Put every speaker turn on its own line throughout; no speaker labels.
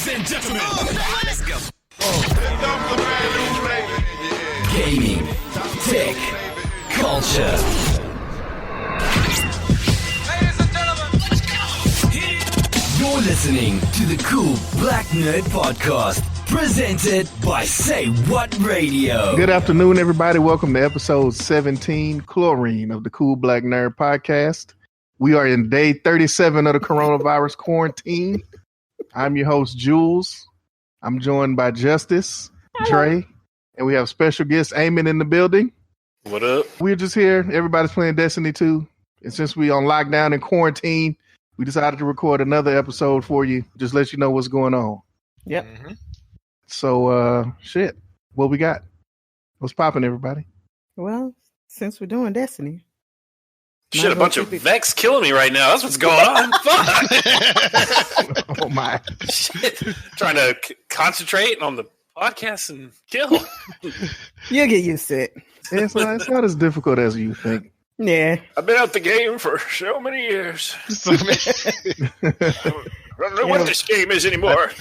Ladies and gentlemen, let's go.
Gaming, tech, culture.
Ladies and gentlemen, let's go.
You're listening to the CoolBlackNerd podcast, presented by Say What Radio.
Good afternoon, everybody. Welcome to episode 17, Chlorine of the CoolBlackNerd podcast. We are in day 37 of the coronavirus quarantine. I'm your host, Jules. I'm joined by Justice, Dre, and we have special guest, Eamon, in the building.
What up?
We're just here. Everybody's playing Destiny 2. And since we on lockdown and quarantine, we decided to record another episode for you. Just let you know what's going on.
Yep.
Mm-hmm.
So, what we got? What's popping, everybody?
Well, since we're doing Destiny.
Shit, a bunch of Vex killing me right now. That's what's going on. Fuck.
Oh, my.
Shit. Trying to concentrate on the podcast and kill.
You'll get used to it.
It's not as difficult as you think.
Yeah.
I've been out the game for so many years. I don't know what this game is anymore.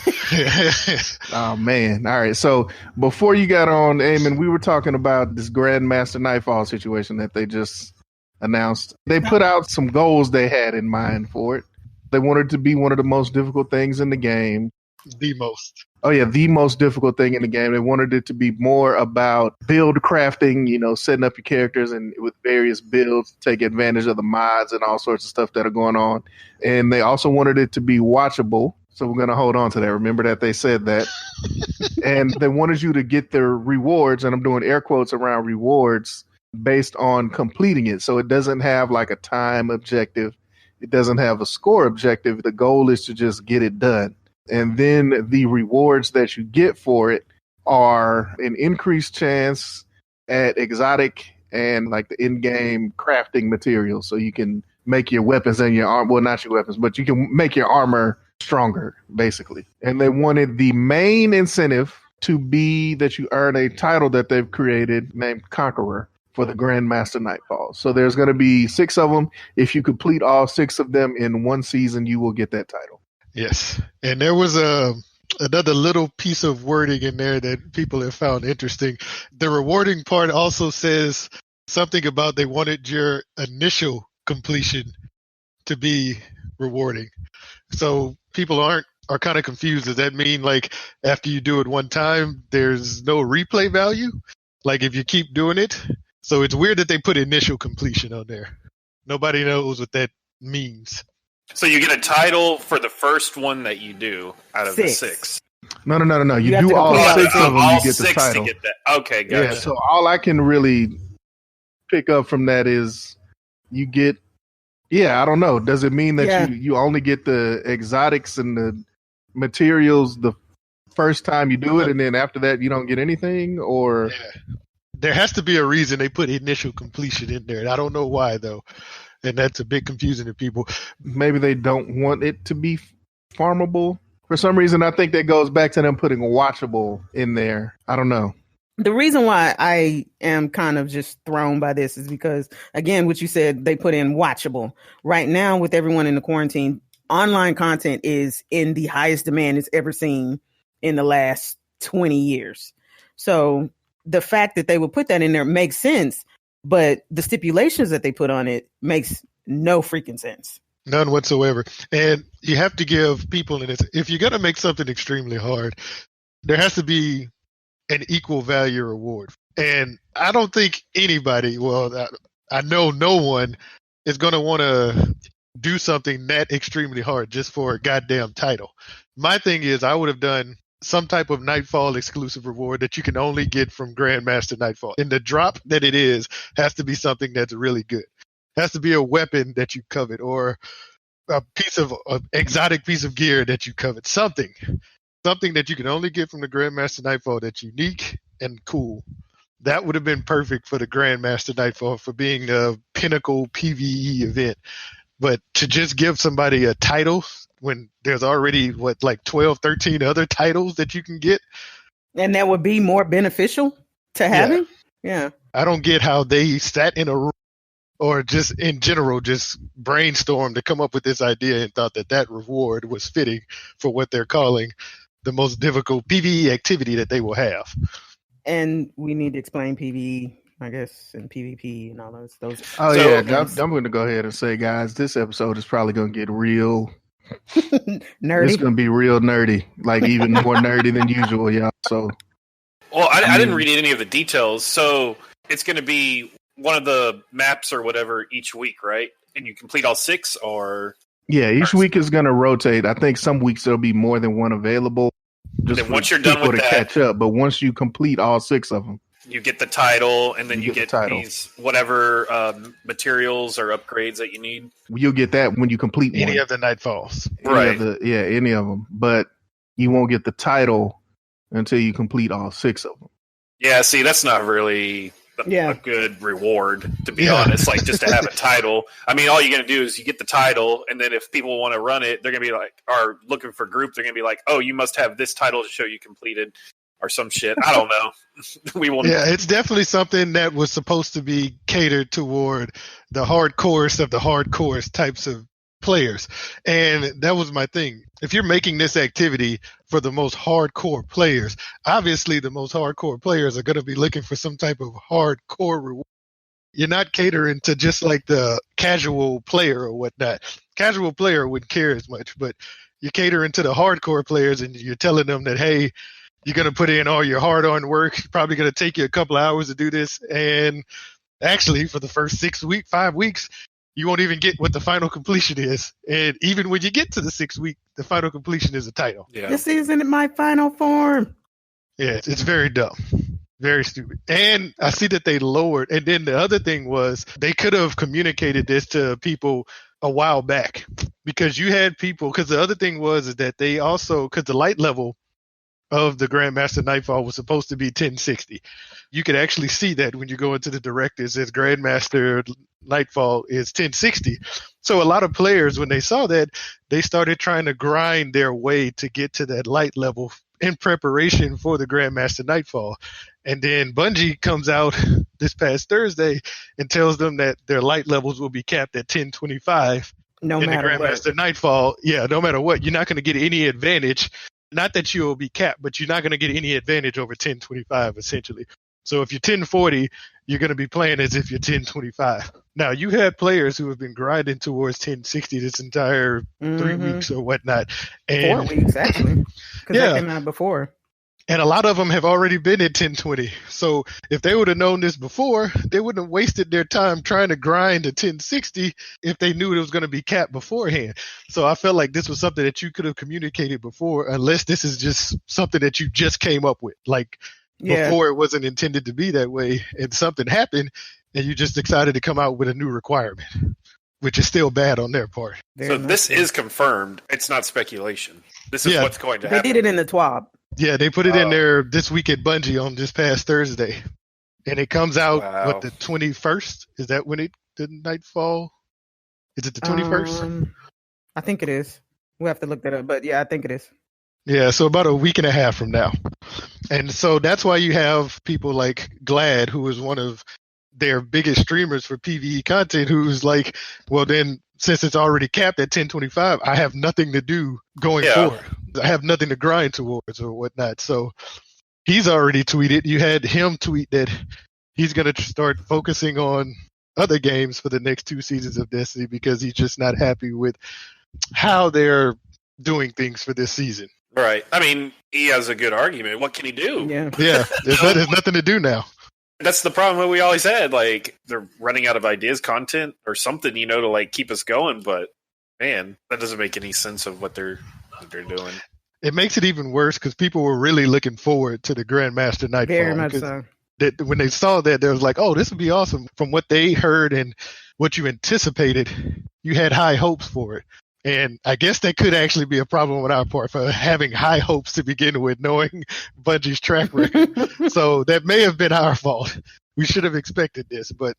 Oh, man. All right. So before you got on, Eamon, we were talking about this Grandmaster Nightfall situation that they just announced. They put out some goals they had in mind for it. They wanted it to be one of the most difficult things in the game.
The most.
Oh, yeah, the most difficult thing in the game. They wanted it to be more about build crafting, setting up your characters and with various builds, take advantage of the mods and all sorts of stuff that are going on. And they also wanted it to be watchable. So we're going to hold on to that. Remember that they said that. And they wanted you to get their rewards, and I'm doing air quotes around rewards, based on completing it. So it doesn't have like a time objective. It doesn't have a score objective. The goal is to just get it done. And then the rewards that you get for it are an increased chance at exotic and like the in-game crafting materials. So you can make your weapons and your armor, well, not your weapons, but you can make your armor stronger, basically. And they wanted the main incentive to be that you earn a title that they've created named Conqueror for the Grandmaster Nightfall. So there's going to be 6 of them. If you complete all 6 of them in one season, you will get that title.
Yes. And there was another little piece of wording in there that people have found interesting. The rewarding part also says something about they wanted your initial completion to be rewarding. So people are kind of confused. Does that mean like after you do it one time, there's no replay value? Like if you keep doing it? So it's weird that they put initial completion on there. Nobody knows what that means.
So you get a title for the first one that you do out of
6.
the 6.
No. You
have
do
to
all
complete
6 of them,
all
you get the
6
title.
to get that. Okay, gotcha.
Yeah, so all I can really pick up from that is you get, I don't know. Does it mean that you only get the exotics and the materials the first time you do it, and then after that you don't get anything? Or
there has to be a reason they put initial completion in there, and I don't know why though. And that's a bit confusing to people.
Maybe they don't want it to be farmable. For some reason, I think that goes back to them putting watchable in there. I don't know.
The reason why I am kind of just thrown by this is because, again, what you said, they put in watchable. Right now, with everyone in the quarantine, online content is in the highest demand it's ever seen in the last 20 years. So the fact that they would put that in there makes sense. But the stipulations that they put on it makes no freaking sense.
None whatsoever. And you have to give people, if you're going to make something extremely hard, there has to be an equal value reward. And I don't think anybody, I know no one is going to want to do something that extremely hard just for a goddamn title. My thing is I would have done some type of Nightfall exclusive reward that you can only get from Grandmaster Nightfall. And the drop that it is has to be something that's really good. It has to be a weapon that you covet or a piece of exotic piece of gear that you covet. Something that you can only get from the Grandmaster Nightfall that's unique and cool. That would have been perfect for the Grandmaster Nightfall for being a pinnacle PvE event. But to just give somebody a title when there's already 12, 13 other titles that you can get.
And that would be more beneficial to having? Yeah.
I don't get how they sat in a room or just in general just brainstormed to come up with this idea and thought that reward was fitting for what they're calling the most difficult PvE activity that they will have.
And we need to explain PvE, I guess, and PvP and all those.
Oh,
So-
yeah. I'm going to go ahead and say, guys, this episode is probably going to get real.
Nerdy.
It's going to be real nerdy, like even more nerdy than usual, y'all. So,
Well, I didn't read any of the details, so it's going to be one of the maps or whatever each week, right? And you complete all 6, or
yeah, each week is going to rotate. I think some weeks there'll be more than one available. Just
then
for
once you're done
people
with
to
that,
catch up. But once you complete all 6 of them,
you get the title, and then you
get
get
the title.
these whatever materials or upgrades that you need.
you'll get that when you complete
Any
one.
of the Nightfalls.
Right.
Any of them. But you won't get the title until you complete all 6 of them.
Yeah, see, that's not really a good reward, to be honest. Like, just to have a title. I mean, all you're going to do is you get the title, and then if people want to run it, they're going to be like, are looking for group, they're going to be like, oh, you must have this title to show you completed, or some shit. I don't know. We won't.
Yeah, it's definitely something that was supposed to be catered toward the hardcorest of the hardcorest types of players. And that was my thing. If you're making this activity for the most hardcore players, obviously the most hardcore players are going to be looking for some type of hardcore reward. You're not catering to just like the casual player or whatnot. Casual player wouldn't care as much, but you're catering to the hardcore players, and you're telling them that, hey, you're going to put in all your hard-earned work. It's probably going to take you a couple of hours to do this. And actually, for the first 5 weeks, you won't even get what the final completion is. And even when you get to the 6th week, the final completion is a title.
Yeah.
This isn't my final form.
Yeah, it's very dumb. Very stupid. And I see that they lowered. And then the other thing was they could have communicated this to people a while back, because you had people, because the other thing was is that they also, because the light level of the Grandmaster Nightfall was supposed to be 1060. You could actually see that when you go into the directives, as Grandmaster Nightfall is 1060. So a lot of players, when they saw that, they started trying to grind their way to get to that light level in preparation for the Grandmaster Nightfall. And then Bungie comes out this past Thursday and tells them that their light levels will be capped at 1025
No
in the
matter
Grandmaster
what.
Nightfall. Yeah, no matter what, you're not going to get any advantage. Not that you'll be capped, but you're not going to get any advantage over 1025, essentially. So if you're 1040, you're going to be playing as if you're 1025. Now, you had players who have been grinding towards 1060 this entire 3 weeks or whatnot. And
4 weeks, actually. Because
Yeah.
that came out before.
And a lot of them have already been at 1020. So if they would have known this before, they wouldn't have wasted their time trying to grind to 1060 if they knew it was going to be capped beforehand. So I felt like this was something that you could have communicated before, unless this is just something that you just came up with. Like before it wasn't intended to be that way, and something happened and you just decided to come out with a new requirement, which is still bad on their part.
So this is confirmed. It's not speculation. This is what's going to
They
happen.
did it in the TWAB.
Yeah, they put it in there this week at Bungie on this past Thursday. And it comes out,
Wow.
the 21st? Is that when the Nightfall? Is it the 21st?
I think it is. We have to look that up. But yeah, I think it is.
Yeah, so about a week and a half from now. And so that's why you have people like Glad, who is one of their biggest streamers for PvE content, who's like, well, then since it's already capped at 1025, I have nothing to do going forward. I have nothing to grind towards or whatnot. So he's already tweeted. You had him tweet that he's going to start focusing on other games for the next 2 seasons of Destiny because he's just not happy with how they're doing things for this season.
Right. I mean, he has a good argument. What can he do?
Yeah.
Yeah, there's nothing to do now.
That's the problem that we always had. Like, they're running out of ideas, content, or something, to like keep us going. But man, that doesn't make any sense of what they're doing.
It makes it even worse because people were really looking forward to the Grandmaster Nightfall.
Very much so.
That when they saw that, they was like, "Oh, this would be awesome!" From what they heard and what you anticipated, you had high hopes for it. And I guess that could actually be a problem on our part for having high hopes to begin with, knowing Bungie's track record. So that may have been our fault. We should have expected this, but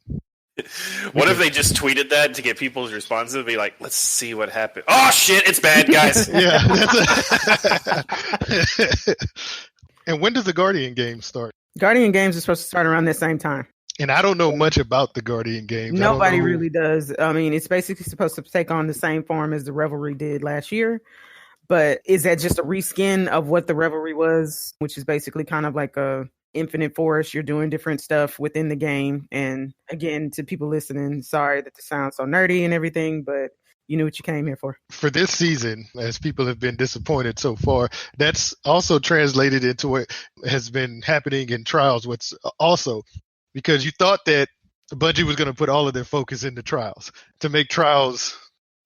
What if they just tweeted that to get people's responses and be like, let's see what happened. Oh, shit, it's bad, guys.
yeah. And when does the Guardian game start?
Guardian games is supposed to start around the same time.
And I don't know much about the Guardian games.
Nobody
I don't know.
really does. I mean, it's basically supposed to take on the same form as the Revelry did last year. But is that just a reskin of what the Revelry was, which is basically kind of like a infinite forest? You're doing different stuff within the game. And again, to people listening, sorry that this sounds so nerdy and everything, but you knew what you came here for.
For this season, as people have been disappointed so far, that's also translated into what has been happening in Trials. What's also because you thought that Bungie was going to put all of their focus into Trials to make Trials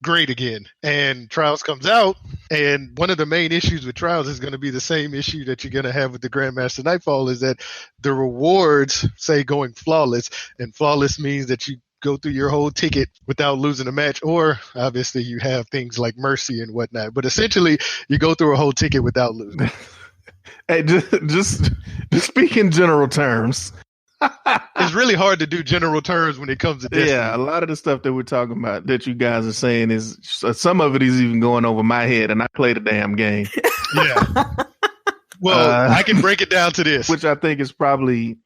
great again. And Trials comes out, and one of the main issues with Trials is going to be the same issue that you're going to have with the Grandmaster Nightfall, is that the rewards say going flawless, and flawless means that you go through your whole ticket without losing a match, or obviously you have things like mercy and whatnot, but essentially you go through a whole ticket without losing.
Hey, just speak in general terms.
It's really hard to do general terms when it comes to Destiny.
Yeah, a lot of the stuff that we're talking about that you guys are saying is some of it is even going over my head, and I play the damn game.
Yeah. Well, I can break it down to this,
which I think is probably,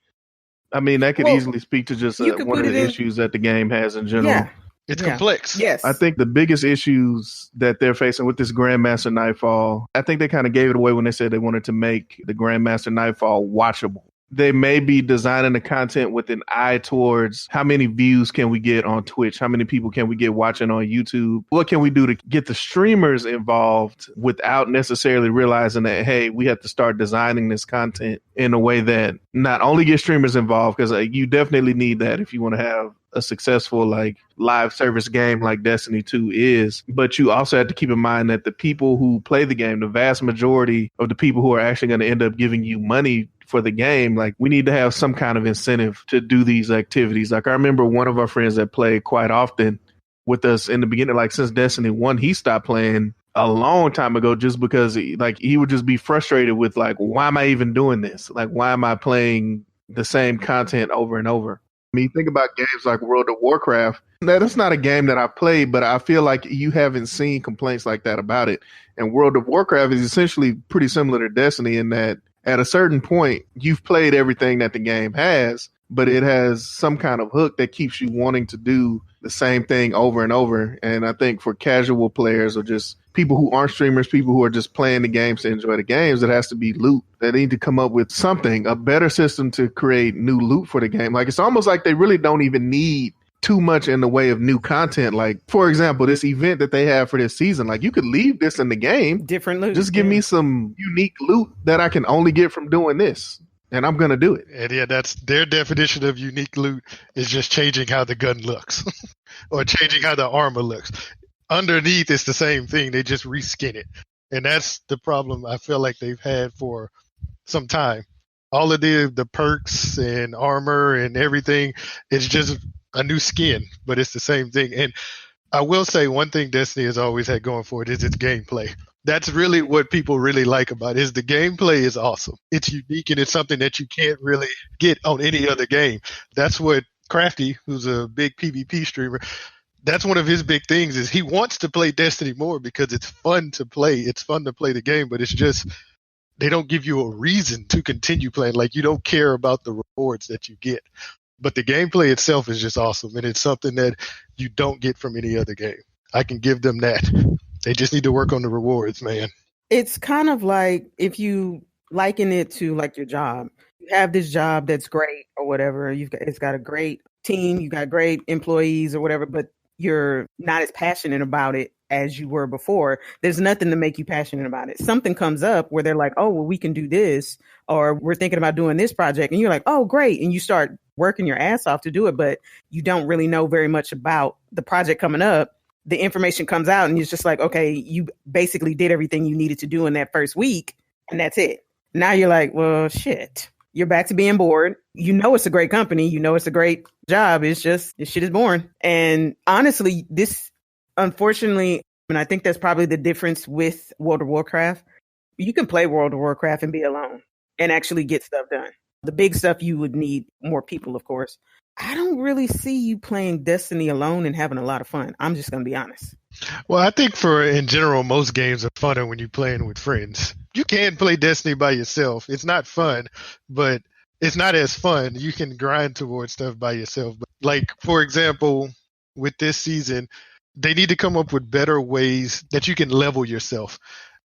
I mean, that could easily speak to just one of the issues that the game has in general.
Yeah.
It's complex.
Yes.
I think the biggest issues that they're facing with this Grandmaster Nightfall, I think they kind of gave it away when they said they wanted to make the Grandmaster Nightfall watchable. They may be designing the content with an eye towards how many views can we get on Twitch? How many people can we get watching on YouTube? What can we do to get the streamers involved without necessarily realizing that, hey, we have to start designing this content in a way that not only gets streamers involved, because you definitely need that if you want to have a successful like live service game like Destiny 2 is, but you also have to keep in mind that the people who play the game, the vast majority of the people who are actually going to end up giving you money for the game, like we need to have some kind of incentive to do these activities. Like I remember one of our friends that played quite often with us in the beginning, like since Destiny 1, he stopped playing a long time ago just because he would just be frustrated with like, why am I even doing this? Like, why am I playing the same content over and over? I mean, think about games like World of Warcraft. Now, that's not a game that I played, but I feel like you haven't seen complaints like that about it. And World of Warcraft is essentially pretty similar to Destiny in that at a certain point, you've played everything that the game has, but it has some kind of hook that keeps you wanting to do the same thing over and over. And I think for casual players or just people who aren't streamers, people who are just playing the games to enjoy the games, it has to be loot. They need to come up with something, a better system to create new loot for the game. Like, it's almost like they really don't even need too much in the way of new content. Like, for example, this event that they have for this season, like you could leave this in the game.
Different loot.
Just give me some unique loot that I can only get from doing this. And I'm going to do it.
And yeah, that's their definition of unique loot, is just changing how the gun looks or changing how the armor looks. Underneath, it's the same thing. They just reskin it. And that's the problem I feel like they've had for some time. All of the perks and armor and everything, it's just a new skin, but it's the same thing. And I will say one thing Destiny has always had going for it is its gameplay. That's really what people really like about it, is the gameplay is awesome. It's unique and it's something that you can't really get on any other game. That's what Crafty, who's a big PvP streamer, that's one of his big things, is he wants to play Destiny more because it's fun to play. It's fun to play the game, but it's just they don't give you a reason to continue playing. Like, you don't care about the rewards that you get. But the gameplay itself is just awesome, and it's something that you don't get from any other game. I can give them that. They just need to work on the rewards, man.
It's kind of like if you liken it to like your job. You have this job that's great or whatever. It's got a great team. You got great employees or whatever, but you're not as passionate about it as you were before. There's nothing to make you passionate about it. Something comes up where they're like, oh, well, we can do this, or we're thinking about doing this project. And you're like, oh, great. And you start working your ass off to do it, but you don't really know very much about the project coming up. The information comes out and it's just like, okay, you basically did everything you needed to do in that first week, and that's it. Now you're like, well, shit. You're back to being bored. You know it's a great company. You know it's a great job. It's just, this shit is boring. And honestly, this, unfortunately, and I think that's probably the difference with World of Warcraft. You can play World of Warcraft and be alone and actually get stuff done. The big stuff, you would need more people, of course. I don't really see you playing Destiny alone and having a lot of fun. I'm just going to be honest.
Well, I think in general, most games are funner when you're playing with friends. You can play Destiny by yourself. It's not fun, but it's not as fun. You can grind towards stuff by yourself. But like, for example, with this season, they need to come up with better ways that you can level yourself.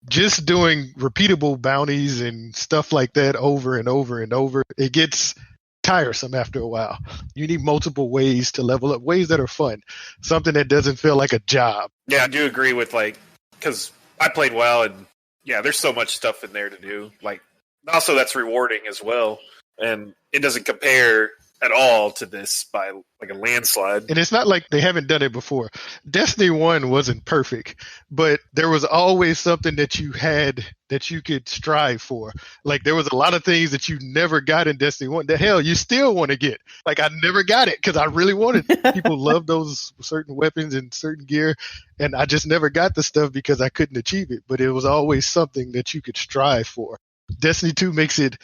just doing repeatable bounties and stuff like that over and over and over, it gets tiresome after a while. You need multiple ways to level up, ways that are fun, something that doesn't feel like a job.
Yeah, I do agree with, like, because I played WoW, and yeah, there's so much stuff in there to do. Like, also that's rewarding as well, and it doesn't compare at all to this by like a landslide.
And it's not like they haven't done it before. Destiny 1 wasn't perfect, but there was always something that you had that you could strive for. Like, there was a lot of things that you never got in Destiny 1 that, hell, you still want to get. Like, I never got it because I really wanted it. People love those certain weapons and certain gear, and I just never got the stuff because I couldn't achieve it. But it was always something that you could strive for. Destiny 2 makes it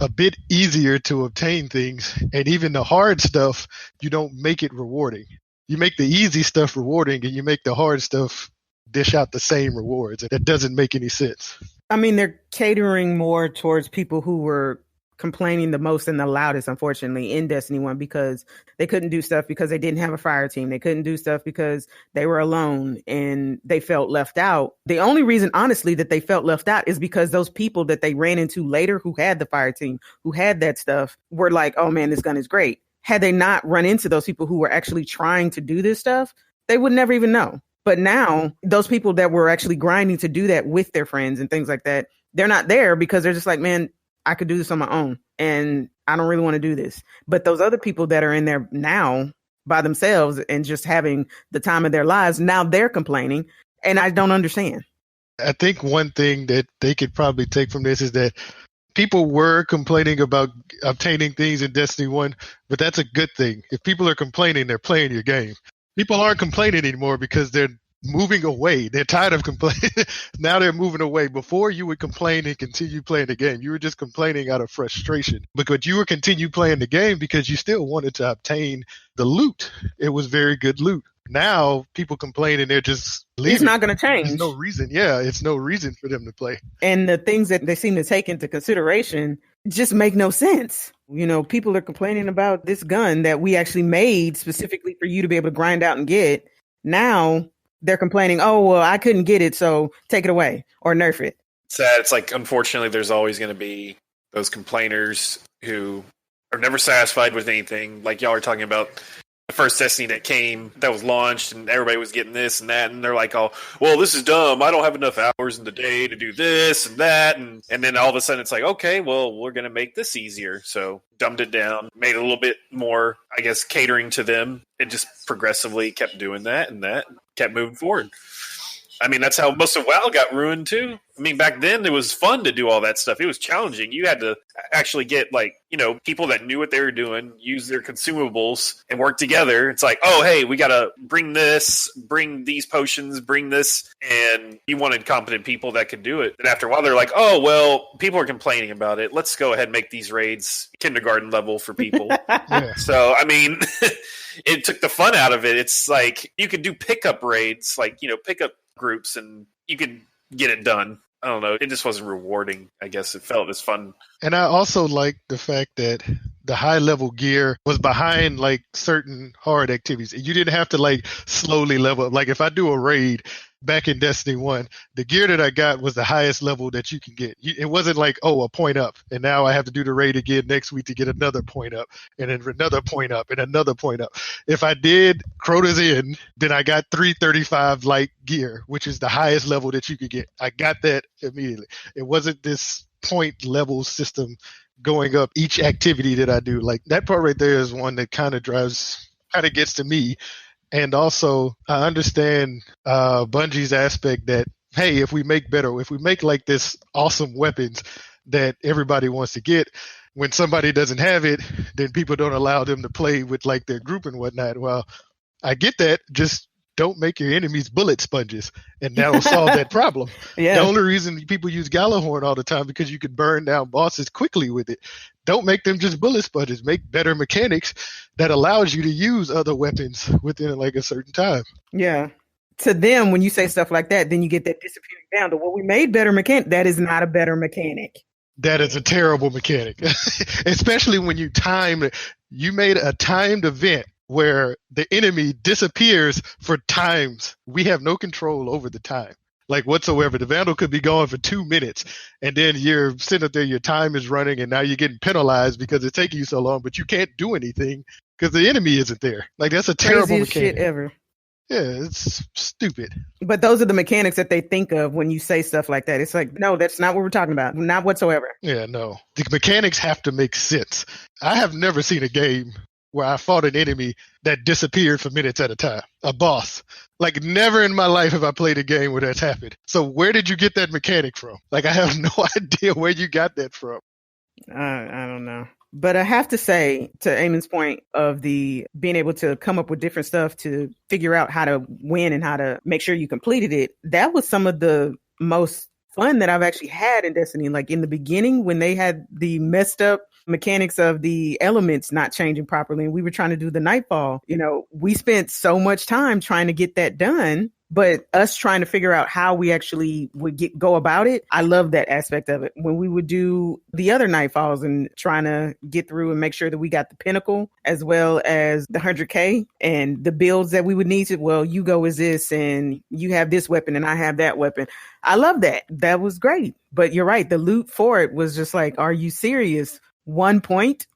a bit easier to obtain things, and even the hard stuff, you don't make it rewarding. You make the easy stuff rewarding, and you make the hard stuff dish out the same rewards. And that doesn't make any sense.
I mean, they're catering more towards people who were complaining the most and the loudest, unfortunately, in Destiny 1, because they couldn't do stuff because they didn't have a fire team. They couldn't do stuff because they were alone and they felt left out. The only reason, honestly, that they felt left out is because those people that they ran into later who had the fire team, who had that stuff, were like, oh man, this gun is great. Had they not run into those people who were actually trying to do this stuff, they would never even know. But now those people that were actually grinding to do that with their friends and things like that, they're not there because they're just like, man, I could do this on my own and I don't really want to do this. But those other people that are in there now by themselves and just having the time of their lives, now they're complaining, and I don't understand.
I think one thing that they could probably take from this is that people were complaining about obtaining things in Destiny 1, but that's a good thing. If people are complaining, they're playing your game. People aren't complaining anymore because they're moving away. They're tired of complaining. Now they're moving away. Before, you would complain and continue playing the game. You were just complaining out of frustration. But you would continue playing the game because you still wanted to obtain the loot. It was very good loot. Now people complain and they're just leaving.
It's not going to change.
There's no reason. Yeah, it's no reason for them to play.
And the things that they seem to take into consideration just make no sense. You know, people are complaining about this gun that we actually made specifically for you to be able to grind out and get. Now they're complaining, oh, well, I couldn't get it, so take it away or nerf it.
Sad. It's like, unfortunately, there's always going to be those complainers who are never satisfied with anything. Like y'all are talking about the first Destiny that was launched, and everybody was getting this and that, and they're like, oh, well, this is dumb. I don't have enough hours in the day to do this and that. And then all of a sudden it's like, okay, well, we're going to make this easier. So dumbed it down, made it a little bit more, I guess, catering to them. It just progressively kept doing that and that, kept moving forward. I mean, that's how most of WoW got ruined too. I mean, back then it was fun to do all that stuff. It was challenging. You had to actually get, like, you know, people that knew what they were doing, use their consumables, and work together. It's like, oh, hey, we got to bring this, bring these potions, bring this. And you wanted competent people that could do it. And after a while, they're like, oh, well, people are complaining about it. Let's go ahead and make these raids kindergarten level for people.
Yeah.
So, I mean, it took the fun out of it. It's like you could do pickup raids, like, you know, pickup groups, and you could get it done. I don't know. It just wasn't rewarding. I guess it felt as fun.
And I also like the fact that the high level gear was behind like certain hard activities. You didn't have to like slowly level up. Like if I do a raid back in Destiny 1, the gear that I got was the highest level that you can get. It wasn't like, oh, a point up, and now I have to do the raid again next week to get another point up, and then another point up, and another point up. If I did Crota's Inn, then I got 335 light gear, which is the highest level that you could get. I got that immediately. It wasn't this point level system going up each activity that I do. Like that part right there is one that kind of gets to me. And also, I understand Bungie's aspect that, hey, if we make like this awesome weapons that everybody wants to get, when somebody doesn't have it, then people don't allow them to play with like their group and whatnot. Well, I get that. Just don't make your enemies bullet sponges, and that'll solve that problem. Yeah. The only reason people use Galahorn all the time because you can burn down bosses quickly with it. Don't make them just bullet sponges. Make better mechanics that allows you to use other weapons within like a certain time.
Yeah. To them, when you say stuff like that, then you get that disappearing down to, well, we made better mechanic. That is not a better mechanic.
That is a terrible mechanic, especially when you made a timed event where the enemy disappears for times. We have no control over the time. like whatsoever. The Vandal could be going for 2 minutes, and then you're sitting up there, your time is running, and now you're getting penalized because it's taking you so long, but you can't do anything because the enemy isn't there. Like, that's a terrible
Craziest
mechanic.
shit ever.
Yeah, it's stupid.
But those are the mechanics that they think of when you say stuff like that. It's like, no, that's not what we're talking about. Not whatsoever.
Yeah, no. The mechanics have to make sense. I have never seen a game where I fought an enemy that disappeared for minutes at a time. A boss. Like, never in my life have I played a game where that's happened. So where did you get that mechanic from? Like, I have no idea where you got that from.
I don't know. But I have to say, to Eamon's point of the being able to come up with different stuff to figure out how to win and how to make sure you completed it, that was some of the most fun that I've actually had in Destiny. Like, in the beginning, when they had the messed up mechanics of the elements not changing properly and we were trying to do the nightfall, we spent so much time trying to get that done. But us trying to figure out how we actually would go about it, I love that aspect of it. When we would do the other nightfalls and trying to get through and make sure that we got the pinnacle as well as the 100K and the builds that we would need to, well, you go as this and you have this weapon and I have that weapon. I love that. That was great. But you're right. The loot for it was just like, are you serious? 1 point?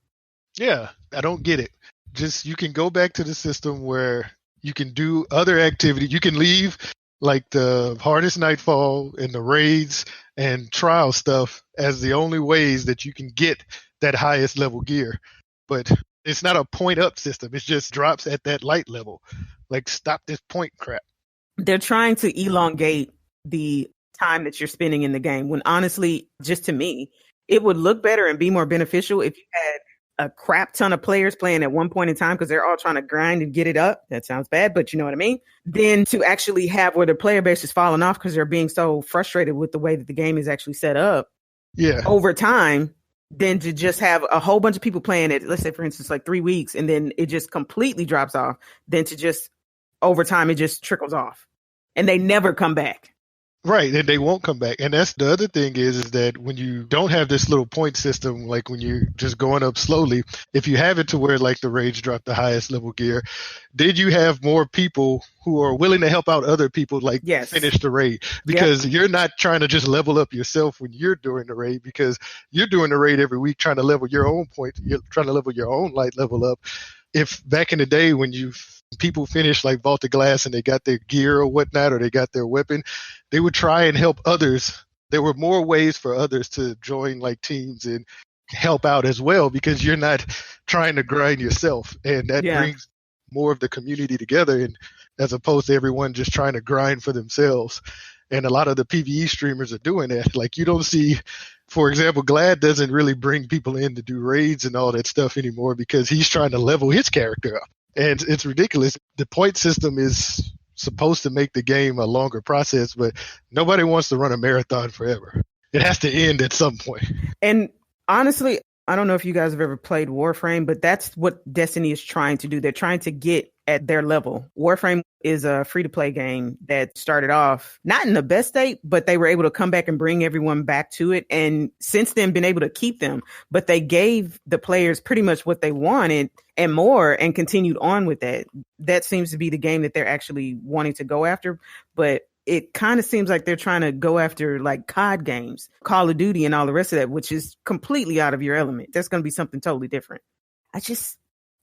Yeah, I don't get it. Just, you can go back to the system where you can do other activities. You can leave like the hardest nightfall and the raids and trial stuff as the only ways that you can get that highest level gear. But it's not a point up system. It just drops at that light level. Like, stop this point crap. They're
trying to elongate the time that you're spending in the game when honestly, just to me, it would look better and be more beneficial if you had a crap ton of players playing at one point in time because they're all trying to grind and get it up. That sounds bad, but you know what I mean? Then to actually have where the player base is falling off because they're being so frustrated with the way that the game is actually set up over time, than to just have a whole bunch of people playing it, let's say, for instance, like 3 weeks, and then it just completely drops off, then to just over time, it just trickles off and they never come back.
Right, and they won't come back. And that's the other thing is that when you don't have this little point system, like when you're just going up slowly, if you have it to where like the raids drop the highest level gear, did you have more people who are willing to help out other people, like finish the raid? Because you're not trying to just level up yourself when you're doing the raid, because you're doing the raid every week trying to level your own point, you're trying to level your own light level up. If back in the day when people finished like Vault of Glass and they got their gear or whatnot, or they got their weapon, they would try and help others. There were more ways for others to join like teams and help out as well, because you're not trying to grind yourself, and that brings more of the community together, and as opposed to everyone just trying to grind for themselves. And a lot of the PvE streamers are doing that. Like, you don't see, for example, Glad doesn't really bring people in to do raids and all that stuff anymore because he's trying to level his character up. And it's ridiculous. The point system is supposed to make the game a longer process, but nobody wants to run a marathon forever. It has to end at some point.
And honestly, I don't know if you guys have ever played Warframe, but that's what Destiny is trying to do. They're trying to get at their level. Warframe is a free-to-play game that started off not in the best state, but they were able to come back and bring everyone back to it. And since then, been able to keep them. But they gave the players pretty much what they wanted and more, and continued on with that. That seems to be the game that they're actually wanting to go after. But it kind of seems like they're trying to go after like COD games, Call of Duty and all the rest of that, which is completely out of your element. That's going to be something totally different. I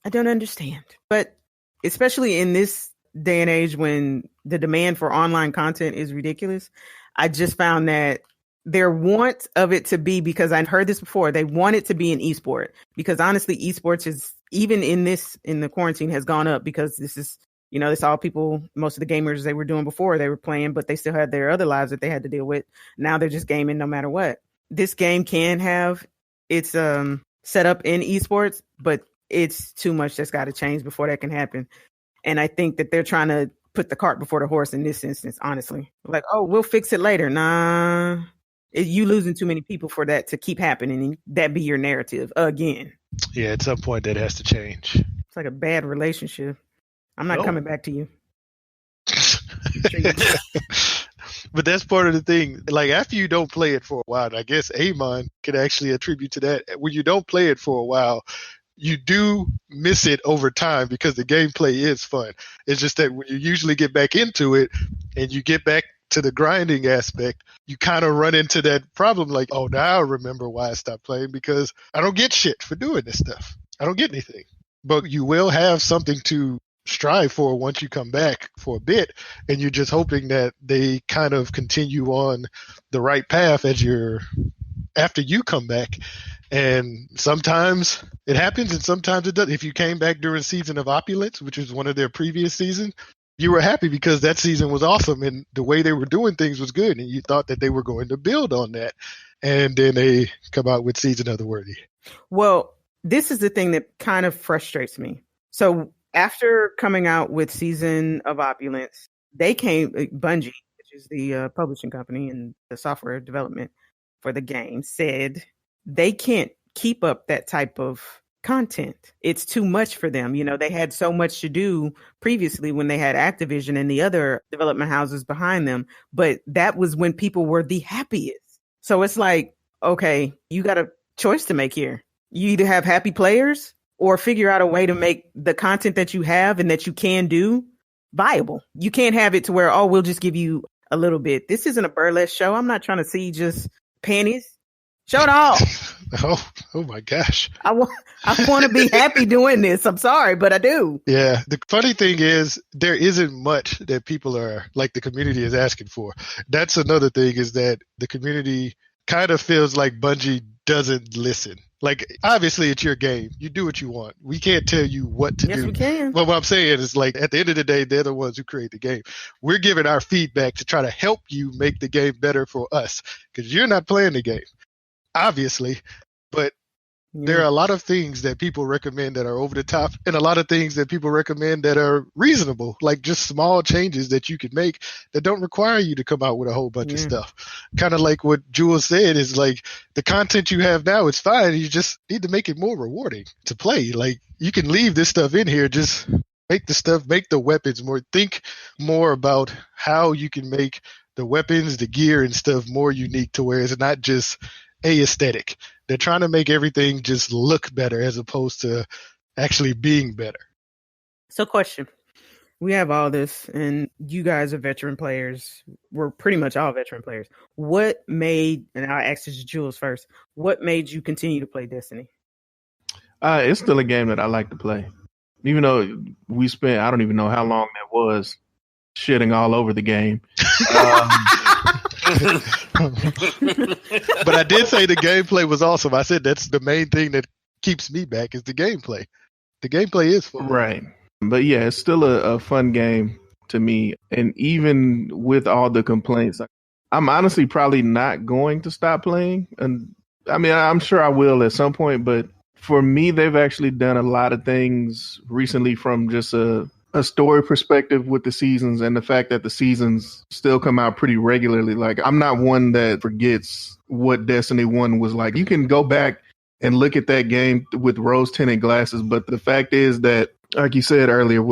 don't understand. But especially in this day and age when the demand for online content is ridiculous, I just found that their want of it to be, because I've heard this before, they want it to be an esport, because honestly, esports is, even in the quarantine, has gone up, because this is, it's all people, most of the gamers they were doing before, they were playing, but they still had their other lives that they had to deal with. Now they're just gaming no matter what. This game can have its set up in esports, but it's too much that's got to change before that can happen. And I think that they're trying to put the cart before the horse in this instance, honestly. Like, oh, we'll fix it later. Nah, you losing too many people for that to keep happening, and that be your narrative again.
Yeah, at some point that has to change.
It's like a bad relationship. I'm not coming back to you.
But that's part of the thing. Like, after you don't play it for a while, I guess Amon could actually attribute to that. When you don't play it for a while, you do miss it over time, because the gameplay is fun. It's just that when you usually get back into it and you get back to the grinding aspect, you kind of run into that problem like, oh, now I remember why I stopped playing, because I don't get shit for doing this stuff. I don't get anything. But you will have something to strive for once you come back for a bit, and you're just hoping that they kind of continue on the right path after you come back. And sometimes it happens and sometimes it doesn't. If you came back during Season of Opulence, which was one of their previous seasons, you were happy because that season was awesome and the way they were doing things was good, and you thought that they were going to build on that. And then they come out with Season of the Worthy.
Well, this is the thing that kind of frustrates me. So after coming out with Season of Opulence, Bungie, which is the publishing company and the software development for the game, said they can't keep up that type of content. It's too much for them. You know, they had so much to do previously when they had Activision and the other development houses behind them, but that was when people were the happiest. So it's like, okay, you got a choice to make here. You either have happy players or figure out a way to make the content that you have and that you can do viable. You can't have it to where, oh, we'll just give you a little bit. This isn't a burlesque show. I'm not trying to see just panties. Show it all.
Oh my gosh.
I want to be happy doing this. I'm sorry, but I do.
Yeah. The funny thing is there isn't much that people are like the community is asking for. That's another thing, is that the community kind of feels like Bungie doesn't listen. Like, obviously it's your game. You do what you want. We can't tell you what to do.
Yes, we can.
But what I'm saying is, like, at the end of the day, they're the ones who create the game. We're giving our feedback to try to help you make the game better for us, because you're not playing the game, obviously. But there are a lot of things that people recommend that are over the top, and a lot of things that people recommend that are reasonable, like just small changes that you could make that don't require you to come out with a whole bunch of stuff. Kind of like what Jules said, is like, the content you have now is fine. You just need to make it more rewarding to play. Like, you can leave this stuff in here, just make the weapons more, think more about how you can make the weapons, the gear and stuff more unique, to where it's not just aesthetic. They're trying to make everything just look better as opposed to actually being better.
So, question. We have all this, and you guys are veteran players. We're pretty much all veteran players. What made, and I'll ask this to Jules first, what made you continue to play Destiny?
It's still a game that I like to play. Even though we spent, I don't even know how long that was, shitting all over the game.
But I did say the gameplay was awesome. I said that's the main thing that keeps me back, is the gameplay. The gameplay is fun.
Right. But yeah, it's still a fun game to me. And even with all the complaints, I'm honestly probably not going to stop playing. And I mean, I'm sure I will at some point, but for me, they've actually done a lot of things recently from just a story perspective with the seasons, and the fact that the seasons still come out pretty regularly. Like, I'm not one that forgets what Destiny 1 was like. You can go back and look at that game with rose-tinted glasses, but the fact is that, like you said earlier,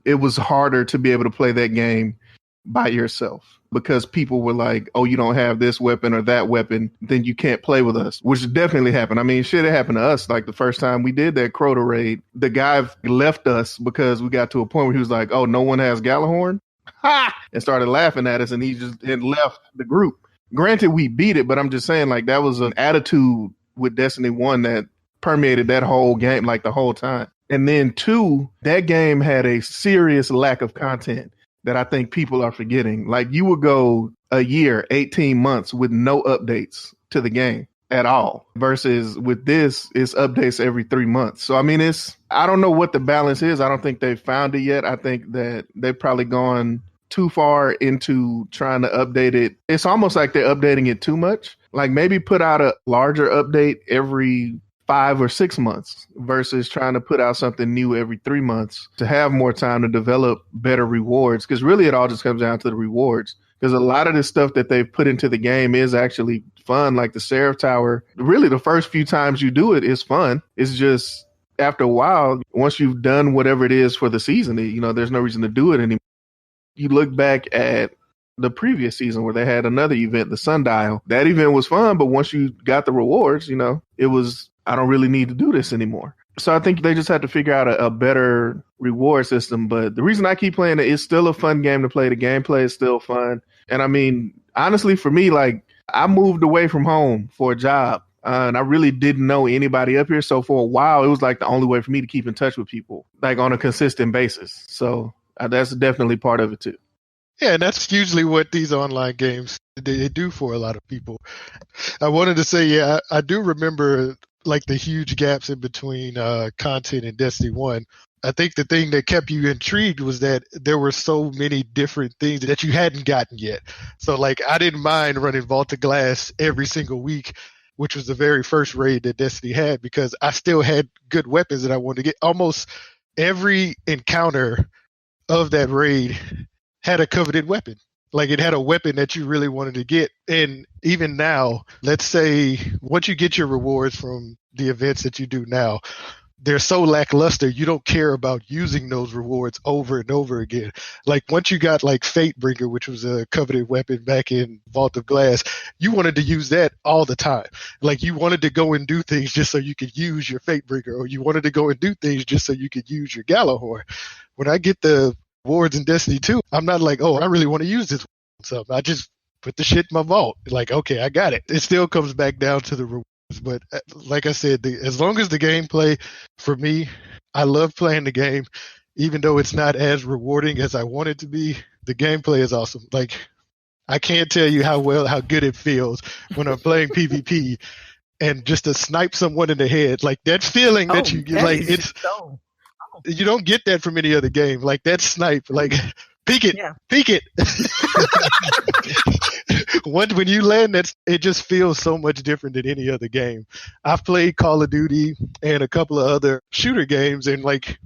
it was harder to be able to play that game by yourself, because people were like, oh, you don't have this weapon or that weapon, then you can't play with us, which definitely happened. I mean, shit, it happened to us. Like, the first time we did that Crota raid, the guy left us because we got to a point where he was like, oh, no one has Galahorn? Ha! And started laughing at us, and he just had left the group. Granted, we beat it, but I'm just saying, like, that was an attitude with Destiny 1 that permeated that whole game, like, the whole time. And then 2, that game had a serious lack of content that I think people are forgetting. Like, you would go a year, 18 months with no updates to the game at all, versus with this, it's updates every 3 months. So, I mean, I don't know what the balance is. I don't think they've found it yet. I think that they've probably gone too far into trying to update it. It's almost like they're updating it too much. Like, maybe put out a larger update every 5 or 6 months versus trying to put out something new every 3 months to have more time to develop better rewards. Because really, it all just comes down to the rewards. Because a lot of the stuff that they've put into the game is actually fun. Like the Seraph Tower, really the first few times you do it is fun. It's just after a while, once you've done whatever it is for the season, there's no reason to do it anymore. You look back at the previous season where they had another event, the Sundial. That event was fun, but once you got the rewards, it was, I don't really need to do this anymore. So I think they just had to figure out a better reward system. But the reason I keep playing it, it's still a fun game to play. The gameplay is still fun. And I mean, honestly, for me, like, I moved away from home for a job. And I really didn't know anybody up here. So for a while, it was like the only way for me to keep in touch with people, like on a consistent basis. So that's definitely part of it too.
Yeah, and that's usually what these online games they do for a lot of people. I wanted to say, yeah, I do remember like the huge gaps in between content in Destiny 1. I think the thing that kept you intrigued was that there were so many different things that you hadn't gotten yet. So like I didn't mind running Vault of Glass every single week, which was the very first raid that Destiny had, because I still had good weapons that I wanted to get. Almost every encounter of that raid had a coveted weapon. Like it had a weapon that you really wanted to get. And even now, let's say once you get your rewards from the events that you do now, they're so lackluster, you don't care about using those rewards over and over again. Like once you got like Fatebringer, which was a coveted weapon back in Vault of Glass, you wanted to use that all the time. Like you wanted to go and do things just so you could use your Fatebringer, or you wanted to go and do things just so you could use your Gallahorn. When I get the rewards in Destiny 2, I'm not like, oh, I really want to use this. So I just put the shit in my vault. Like, okay, I got it. It still comes back down to the rewards. But like I said, as long as the gameplay, for me, I love playing the game, even though it's not as rewarding as I want it to be. The gameplay is awesome. Like, I can't tell you how good it feels when I'm playing PvP and just to snipe someone in the head. Like that feeling that you get, like you don't get that from any other game. Like that snipe, like peek it. When you land, it just feels so much different than any other game. I've played Call of Duty and a couple of other shooter games, and like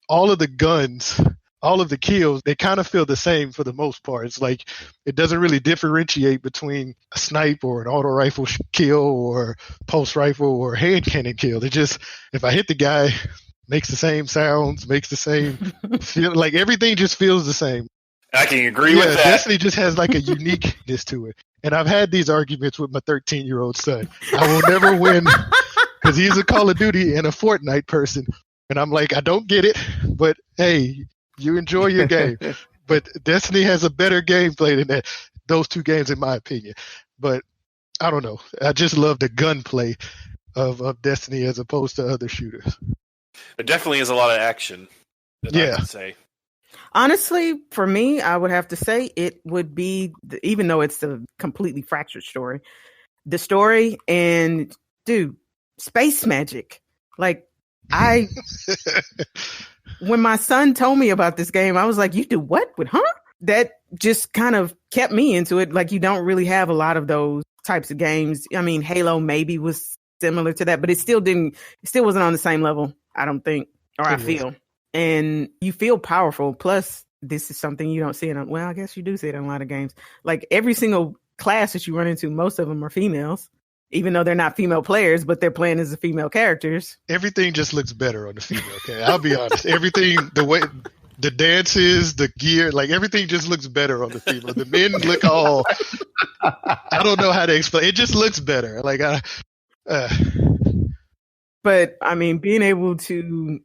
all of the guns, all of the kills, they kind of feel the same for the most part. It's like it doesn't really differentiate between a snipe or an auto rifle kill or pulse rifle or hand cannon kill. It just, if I hit the guy, makes the same sounds, makes the same feel, like everything just feels the same.
I can agree with that.
Destiny just has like a uniqueness to it. And I've had these arguments with my 13-year-old son. I will never win because he's a Call of Duty and a Fortnite person. And I'm like, I don't get it, but hey, you enjoy your game. But Destiny has a better gameplay than those two games, in my opinion. But I don't know. I just love the gunplay of Destiny as opposed to other shooters.
There definitely is a lot of action. I would say.
Honestly, for me, I would have to say it would be, even though it's a completely fractured story, the story and, dude, space magic. Like, when my son told me about this game, I was like, you do what? That just kind of kept me into it. Like, you don't really have a lot of those types of games. I mean, Halo maybe was similar to that, but it still wasn't on the same level, I don't think, or I feel. And you feel powerful. Plus, this is something you don't see in I guess you do see it in a lot of games. Like every single class that you run into, most of them are females, even though they're not female players, but they're playing as the female characters.
Everything just looks better on the female. Okay, I'll be honest. Everything, the way the dances, the gear, like everything just looks better on the female. The men look all, I don't know how to explain. It just looks better. Like
But I mean, being able to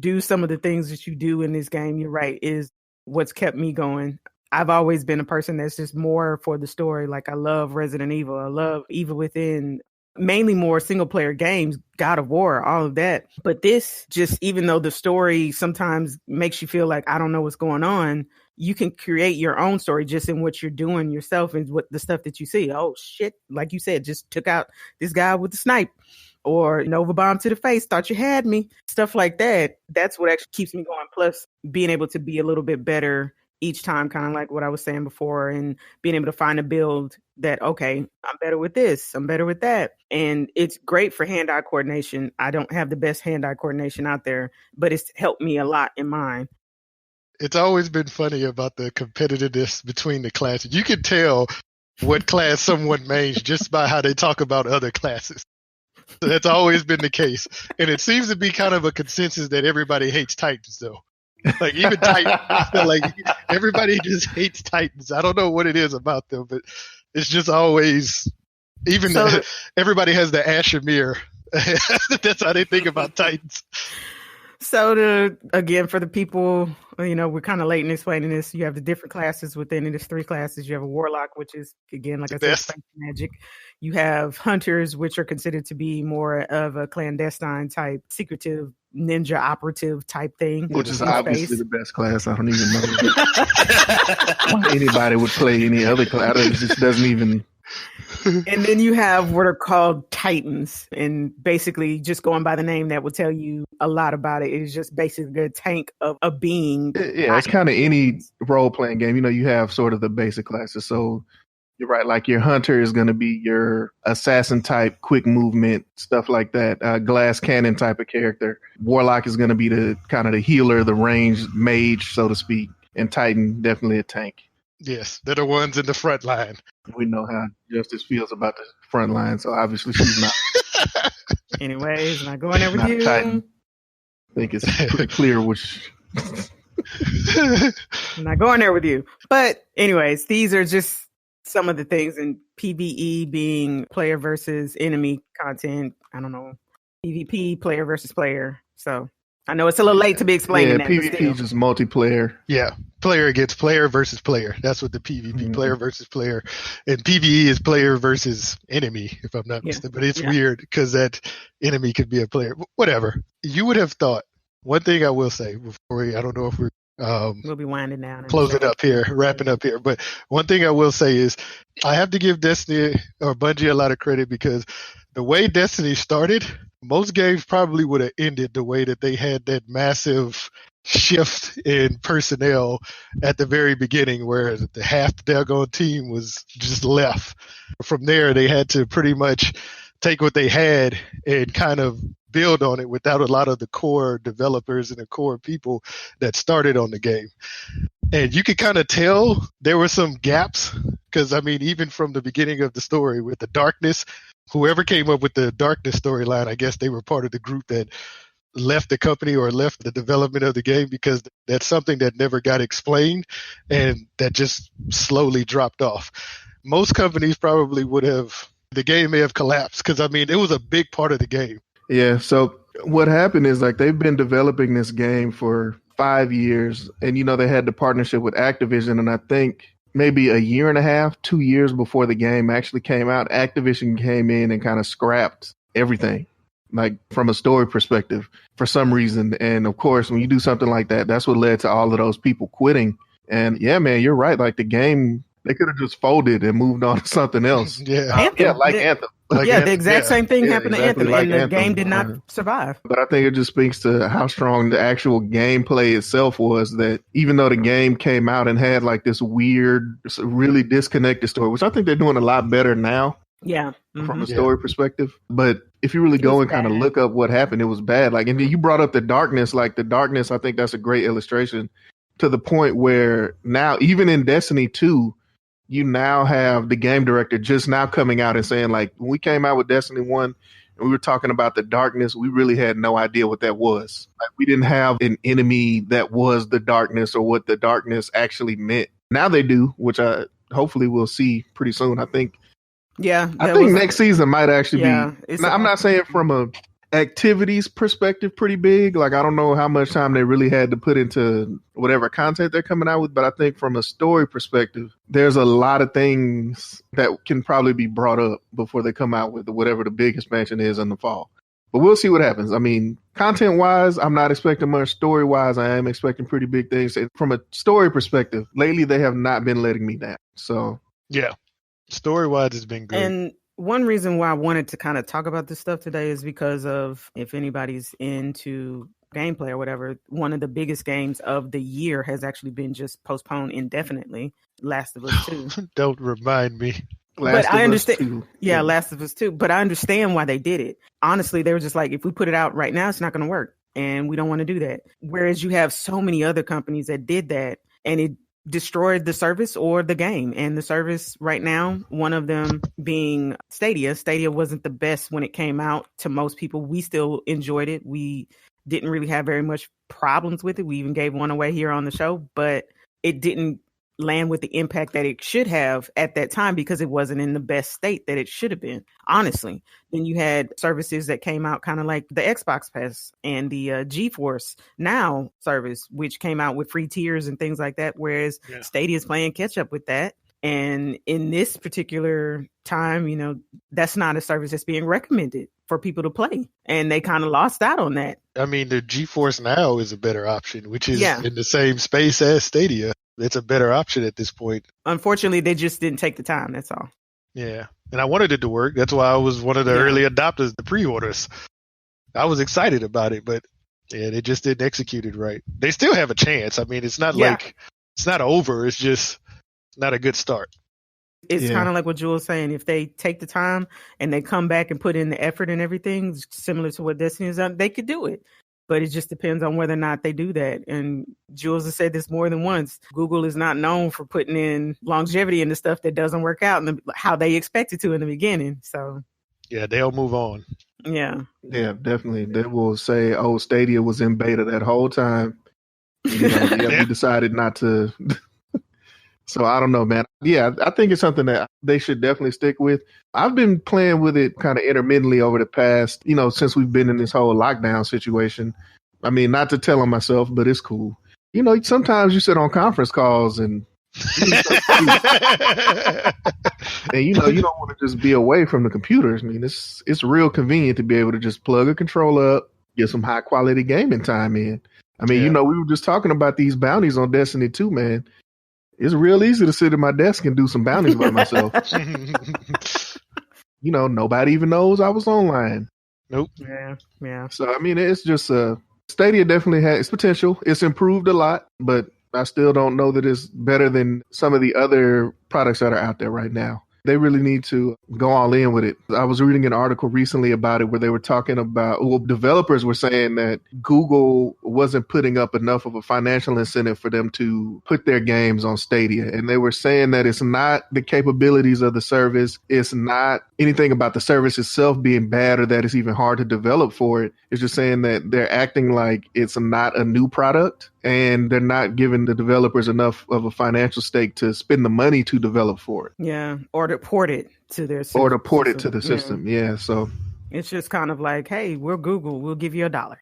do some of the things that you do in this game, you're right, is what's kept me going. I've always been a person that's just more for the story. Like I love Resident Evil. I love Evil Within, mainly more single player games, God of War, all of that. But this just, even though the story sometimes makes you feel like I don't know what's going on, you can create your own story just in what you're doing yourself and what the stuff that you see. Oh shit, like you said, just took out this guy with the snipe. Or Nova bomb to the face, thought you had me. Stuff like that. That's what actually keeps me going. Plus, being able to be a little bit better each time, kind of like what I was saying before, and being able to find a build that, okay, I'm better with this, I'm better with that. And it's great for hand-eye coordination. I don't have the best hand-eye coordination out there, but it's helped me a lot in mine.
It's always been funny about the competitiveness between the classes. You can tell what class someone mains just by how they talk about other classes. That's always been the case. And it seems to be kind of a consensus that everybody hates Titans, though. Like, even Titans, like, everybody just hates Titans. I don't know what it is about them, but it's just always, everybody has the Ashemir That's how they think about Titans.
So again, for the people, we're kind of late in explaining this. You have the different classes within it. There's 3 classes. You have a warlock, which is, again, like I said, space magic. You have hunters, which are considered to be more of a clandestine type, secretive ninja operative type thing.
Which is obviously the best class. I don't even know why anybody would play any other class. It just doesn't even...
And then you have what are called Titans, and basically just going by the name that will tell you a lot about it. It is just basically a tank of a being.
Yeah, it's kind of any role-playing game. You have sort of the basic classes. So you're right, like your hunter is going to be your assassin type, quick movement, stuff like that. Glass cannon type of character. Warlock is going to be the kind of the healer, the ranged mage, so to speak. And Titan, definitely a tank.
Yes, they're the ones in the front line.
We know how Justice feels about the front line, so obviously she's not.
Anyways, not going there with you.
Titan. I think it's pretty clear which.
I'm not going there with you. But anyways, these are just some of the things in PvE being player versus enemy content. I don't know. PvP, player versus player. So I know it's a little late to be explaining that.
PvP is just multiplayer.
Yeah, player against player versus player. That's what the PvP, player versus player. And PvE is player versus enemy, if I'm not mistaken. But it's weird because that enemy could be a player. Whatever. You would have thought, one thing I will say before I don't know if we're
we'll be winding down.
Closing up here, wrapping up here. But one thing I will say is I have to give Destiny or Bungie a lot of credit because the way Destiny started, most games probably would have ended the way that they had that massive shift in personnel at the very beginning, where the half the daggone team was just left. From there, they had to pretty much take what they had and kind of build on it without a lot of the core developers and the core people that started on the game. And you could kind of tell there were some gaps because, even from the beginning of the story with the darkness, whoever came up with the darkness storyline, I guess they were part of the group that left the company or left the development of the game because that's something that never got explained and that just slowly dropped off. Most companies probably the game may have collapsed because, it was a big part of the game.
Yeah, so what happened is they've been developing this game for 5 years and, they had the partnership with Activision, and I think maybe a year and a half, 2 years before the game actually came out, Activision came in and kind of scrapped everything, from a story perspective for some reason. And of course, when you do something like that, that's what led to all of those people quitting. And yeah, man, you're right. The game, they could have just folded and moved on to something else.
Anthem.
Anthem.
The exact same thing happened to Anthem, and the game did not survive.
But I think it just speaks to how strong the actual gameplay itself was, that even though the game came out and had this weird, really disconnected story, which I think they're doing a lot better now.
Yeah.
From a story perspective. But if you really go and kind of look up what happened, it was bad. And then you brought up the darkness, I think that's a great illustration to the point where now, even in Destiny 2, you now have the game director just now coming out and saying, when we came out with Destiny 1 and we were talking about the darkness, we really had no idea what that was. We didn't have an enemy that was the darkness or what the darkness actually meant. Now they do, which I hopefully we'll see pretty soon. I think next season might actually be. I'm not saying from a activities perspective pretty big. I don't know how much time they really had to put into whatever content they're coming out with, but I think from a story perspective, there's a lot of things that can probably be brought up before they come out with whatever the big expansion is in the fall. But we'll see what happens. Content wise, I'm not expecting much. Story wise, I am expecting pretty big things. And from a story perspective, lately they have not been letting me down. So
yeah, story wise, it's been good.
And one reason why I wanted to kind of talk about this stuff today is because of, if anybody's into gameplay or whatever, one of the biggest games of the year has actually been just postponed indefinitely. Last of Us 2.
Don't remind me.
But I understand. Yeah, Last of Us 2. But I understand why they did it. Honestly, they were just if we put it out right now, it's not going to work. And we don't want to do that. Whereas you have so many other companies that did that and it destroyed the service or the game. And the service right now, one of them being Stadia. Stadia wasn't the best when it came out to most people. We still enjoyed it. We didn't really have very much problems with it. We even gave one away here on the show, but it didn't land with the impact that it should have at that time because it wasn't in the best state that it should have been, honestly. Then you had services that came out kind of like the Xbox Pass and the GeForce Now service, which came out with free tiers and things like that, whereas Stadia is playing catch up with that. And in this particular time, you know, that's not a service that's being recommended for people to play. And they kind of lost out on that.
I mean, the GeForce Now is a better option, which is in the same space as Stadia. It's a better option at this point.
Unfortunately, they just didn't take the time. That's all.
Yeah. And I wanted it to work. That's why I was one of the early adopters, the pre-orders. I was excited about it, but they just didn't execute it right. They still have a chance. I mean, it's not like it's not over. It's just not a good start.
It's kind of like what Jules saying. If they take the time and they come back and put in the effort and everything, similar to what Destiny has done, they could do it. But it just depends on whether or not they do that. And Jules has said this more than once. Google is not known for putting in longevity into stuff that doesn't work out how they expect it to in the beginning. So
yeah, they'll move on.
Yeah.
Yeah, definitely. They will say, "Oh, Stadia was in beta that whole time." You know, we decided not to. So I don't know, man. Yeah, I think it's something that they should definitely stick with. I've been playing with it kind of intermittently over the past, you know, since we've been in this whole lockdown situation. I mean, not to tell on myself, but it's cool. You know, sometimes you sit on conference calls and and you know, you don't want to just be away from the computers. I mean, it's real convenient to be able to just plug a controller up, get some high quality gaming time in. I mean, you know, we were just talking about these bounties on Destiny 2, man. It's real easy to sit at my desk and do some bounties by myself. You know, nobody even knows I was online.
Nope.
Yeah.
So, I mean, it's just Stadia definitely has its potential. It's improved a lot, but I still don't know that it's better than some of the other products that are out there right now. They really need to go all in with it. I was reading an article recently about it where they were talking about, well, developers were saying that Google wasn't putting up enough of a financial incentive for them to put their games on Stadia. And they were saying that it's not the capabilities of the service. It's not anything about the service itself being bad or that it's even hard to develop for it. It's just saying that they're acting like it's not a new product and they're not giving the developers enough of a financial stake to spend the money to develop for it.
Yeah, or to port it to their system.
Or to port it to the system, so
it's just kind of like, hey, we're Google, we'll give you $1.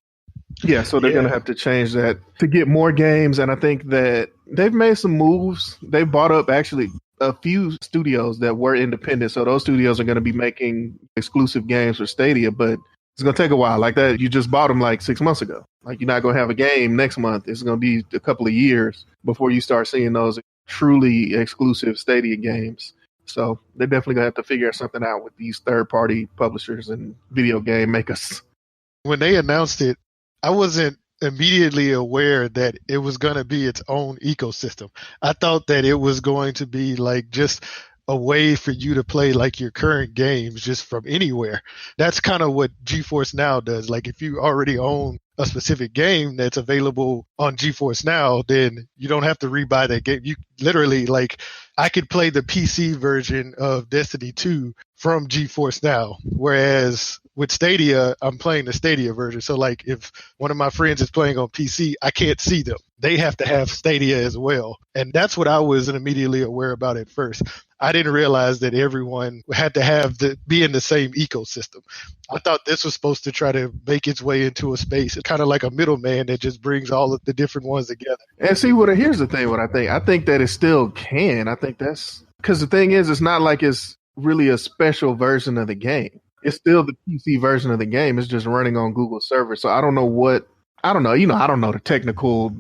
Yeah, so they're going to have to change that to get more games, and I think that they've made some moves. They bought up actually a few studios that were independent, so those studios are going to be making exclusive games for Stadia, but it's going to take a while. Like that, you just bought them like 6 months ago. Like, you're not going to have a game next month. It's going to be a couple of years before you start seeing those truly exclusive Stadia games. So they're definitely going to have to figure something out with these third-party publishers and video game makers.
When they announced it, I wasn't immediately aware that it was going to be its own ecosystem. I thought that it was going to be like just a way for you to play like your current games just from anywhere. That's kind of what GeForce Now does. Like, if you already own a specific game that's available on GeForce Now, then you don't have to rebuy that game. You literally, like, I could play the PC version of Destiny 2 from GeForce Now, whereas with Stadia, I'm playing the Stadia version. So, like, if one of my friends is playing on PC, I can't see them. They have to have Stadia as well. And that's what I wasn't immediately aware about at first. I didn't realize that everyone had to be in the same ecosystem. I thought this was supposed to try to make its way into a space. It's kind of like a middleman that just brings all of the different ones together.
And see, here's the thing, what I think. I think that it still can. I think that's because the thing is, it's not like it's really a special version of the game. It's still the PC version of the game. It's just running on Google servers. So I don't know. I don't know the technical.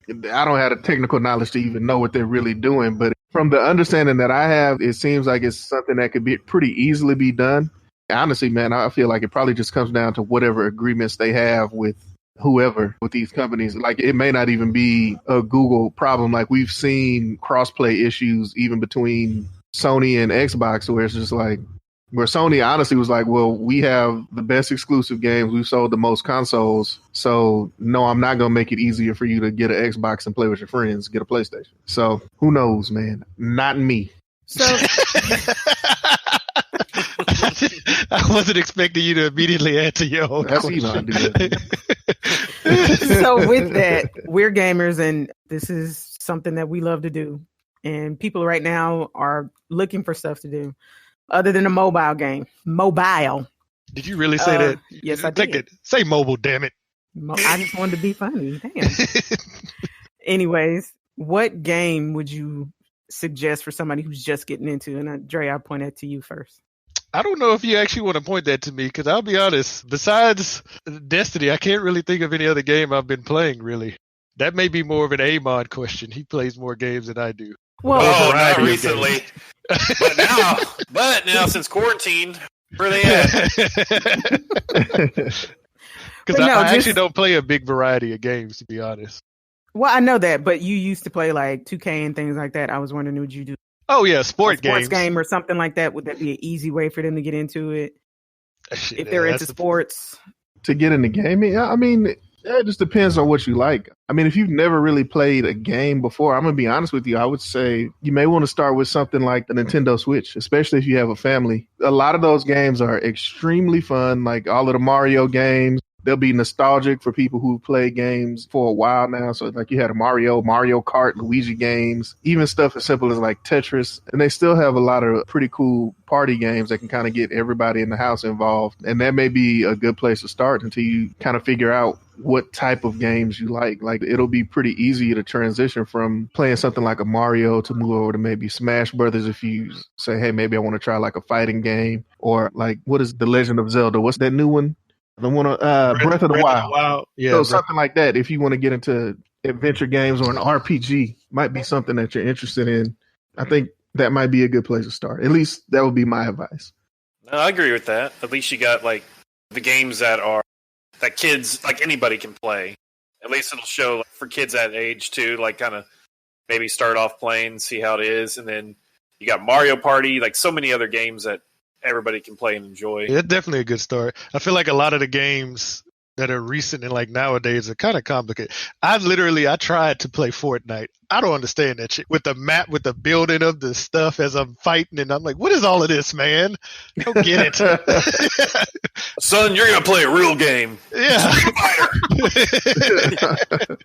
I don't have the technical knowledge to even know what they're really doing. But from the understanding that I have, it seems like it's something that could be pretty easily be done. Honestly, man, I feel like it probably just comes down to whatever agreements they have with whoever, with these companies. Like, it may not even be a Google problem. Like, we've seen crossplay issues even between Sony and Xbox, where it's just like, where Sony honestly was like, well, we have the best exclusive games. We've sold the most consoles. So, no, I'm not going to make it easier for you to get an Xbox and play with your friends, get a PlayStation. So, who knows, man? Not me.
So
I wasn't expecting you to immediately answer your own question.
So with that, we're gamers, and this is something that we love to do. and people right now are looking for stuff to do other than a mobile game. Mobile.
Did you really say that?
Yes, I
Take
did.
it. Say mobile, damn it.
I just wanted to be funny. Damn. Anyways, what game would you suggest for somebody who's just getting into? And Dre, I'll point that to you first.
I don't know if you actually want to point that to me, because I'll be honest, besides Destiny, I can't really think of any other game I've been playing, really. That may be more of an Amon question. He plays more games than I do.
Well,
not recently. but now since quarantine, where they at?
Because I actually don't play a big variety of games, to be honest.
Well, I know that, but you used to play like 2K and things like that. I was wondering, would you do
Oh yeah, sports
game or something like that? Would that be an easy way for them to get into it? If they're into sports,
to get into gaming, I mean, it just depends on what you like. I mean, if you've never really played a game before, I'm gonna be honest with you. I would say you may want to start with something like the Nintendo Switch, especially if you have a family. A lot of those games are extremely fun, like all of the Mario games. They'll be nostalgic for people who play games for a while now. So like you had a Mario Kart, Luigi games, even stuff as simple as like Tetris. And they still have a lot of pretty cool party games that can kind of get everybody in the house involved. And that may be a good place to start until you kind of figure out what type of games you like. Like it'll be pretty easy to transition from playing something like a Mario to move over to maybe Smash Brothers if you say, hey, maybe I want to try like a fighting game, or like what is The Legend of Zelda? What's that new one? The one Breath of the Wild. Yeah, so something like that. If you want to get into adventure games or an RPG, might be something that you're interested in. I think that might be a good place to start. At least that would be my advice.
No, I agree with that. At least you got like the games that kids, like anybody can play. At least it'll show for kids that age too, like kind of maybe start off playing, see how it is, and then you got Mario Party, like so many other games that everybody can play and enjoy.
Yeah, definitely a good start. I feel like a lot of the games that are recent and like nowadays are kind of complicated. I tried to play Fortnite. I don't understand that shit. With the map, with the building of the stuff as I'm fighting, and I'm like, what is all of this, man? I don't get it.
Son, you're going to play a real game.
Yeah.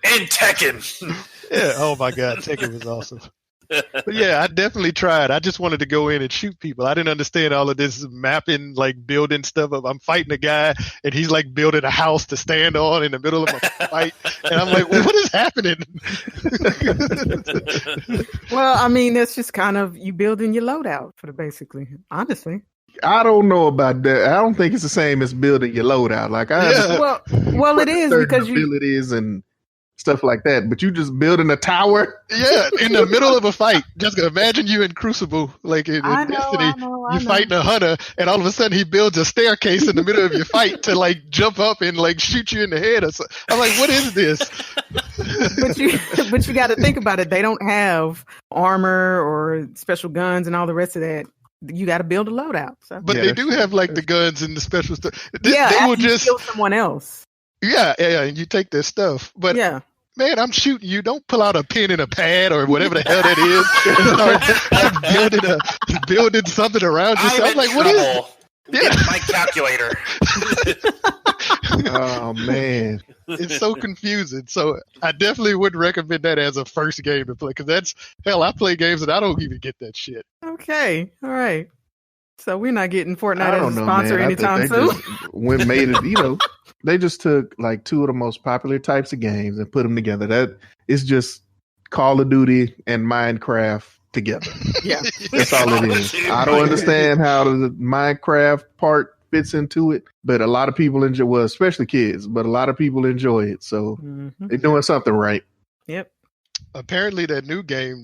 And Tekken.
Yeah. Oh my God. Tekken was awesome. But yeah, I definitely tried. I just wanted to go in and shoot people. I didn't understand all of this mapping, like building stuff up. I'm fighting a guy and he's like building a house to stand on in the middle of a fight. And I'm like, well, what is happening?
Well, I mean, that's just kind of you building your loadout for basically, honestly.
I don't know about that. I don't think it's the same as building your loadout. Like
well, it is because
abilities and stuff like that, but you just building a tower?
Yeah, in the middle of a fight. Just imagine you in Crucible, like in Destiny, you're fighting a hunter, and all of a sudden he builds a staircase in the middle of your fight to like jump up and like shoot you in the head. Or so. I'm like, what is this?
but you got to think about it. They don't have armor or special guns and all the rest of that. You got to build a loadout. So.
But they do have like the guns and the special stuff.
They will just kill someone else.
Yeah, and you take their stuff. But man, I'm shooting you. Don't pull out a pen and a pad or whatever the hell that is. Start building something around you. I'm like, what is?
Yeah, my calculator.
Oh man,
it's so confusing. So I definitely would recommend that as a first game to play, because I play games and I don't even get that shit.
Okay, all right. So we're not getting Fortnite as a sponsor anytime soon.
They just took like two of the most popular types of games and put them together. That is just Call of Duty and Minecraft together.
Yeah,
that's all it is. I don't understand how the Minecraft part fits into it, but a lot of people enjoy. Well, especially kids, but a lot of people enjoy it. So they're doing something right.
Yep.
Apparently, that new game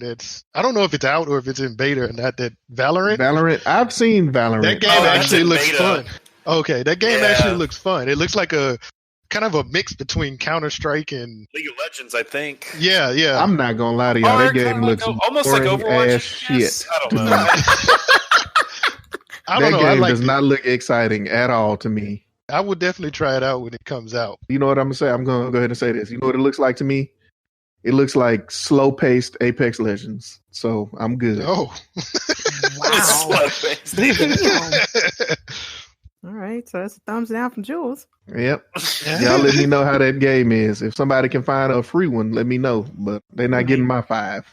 I don't know if it's out or if it's in beta or not. That Valorant.
I've seen Valorant.
That game actually looks fun. Okay, that game actually looks fun. It looks like a kind of a mix between Counter-Strike and
League of Legends, I think.
Yeah.
I'm not gonna lie to y'all. That game looks
almost like Overwatch.
Shit.
I don't know.
That game does not look exciting at all to me.
I would definitely try it out when it comes out.
You know what I'm gonna say? I'm gonna go ahead and say this. You know what it looks like to me? It looks like slow-paced Apex Legends. So I'm good.
Oh,
wow! All right, so that's a thumbs down from Jules.
Yep. Y'all let me know how that game is. If somebody can find a free one, let me know. But they're not getting my 5.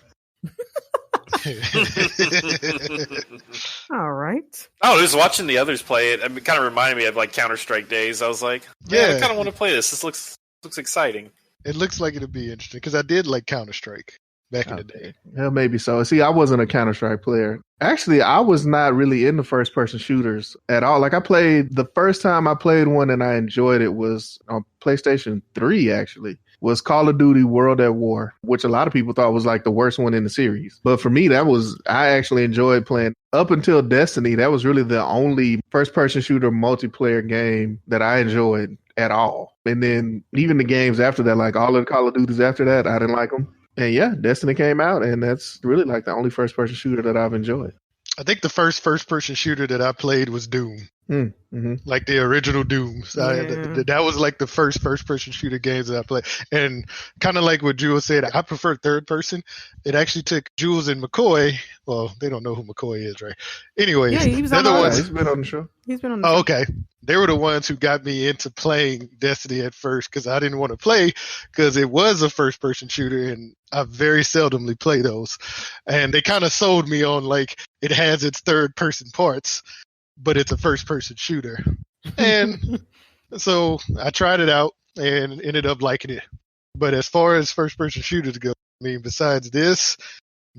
All right.
Oh, just watching the others play it, it kind of reminded me of like Counter-Strike days. I was like, yeah, I kind of want to play this. This looks exciting.
It looks like it'll be interesting because I did like Counter-Strike back in the day.
Yeah, maybe so. See, I wasn't a Counter-Strike player. Actually, I was not really into first-person shooters at all. Like, the first time I played one and I enjoyed it was on PlayStation 3, actually, was Call of Duty World at War, which a lot of people thought was like the worst one in the series. But for me, I actually enjoyed playing. Up until Destiny, that was really the only first-person shooter multiplayer game that I enjoyed at all. And then even the games after that, like all of the Call of Duties after that, I didn't like them. And yeah, Destiny came out, and that's really like the only first-person shooter that I've enjoyed.
I think the first-person shooter that I played was Doom.
Mm-hmm.
Like the original Doom.
Yeah.
That was like the first-person shooter games that I played. And kind of like what Jules said, I prefer third person. It actually took Jules and McCoy. Well, they don't know who McCoy is, right? Anyways,
Yeah, he was
they're
on
the
the
ones.
He's been on the show.
He's been on the
Oh, okay. They were the ones who got me into playing Destiny at first because I didn't want to play because it was a first-person shooter and I very seldomly play those. And they kind of sold me on like it has its third-person parts, but it's a first-person shooter. And so I tried it out and ended up liking it. But as far as first-person shooters go, I mean, besides this,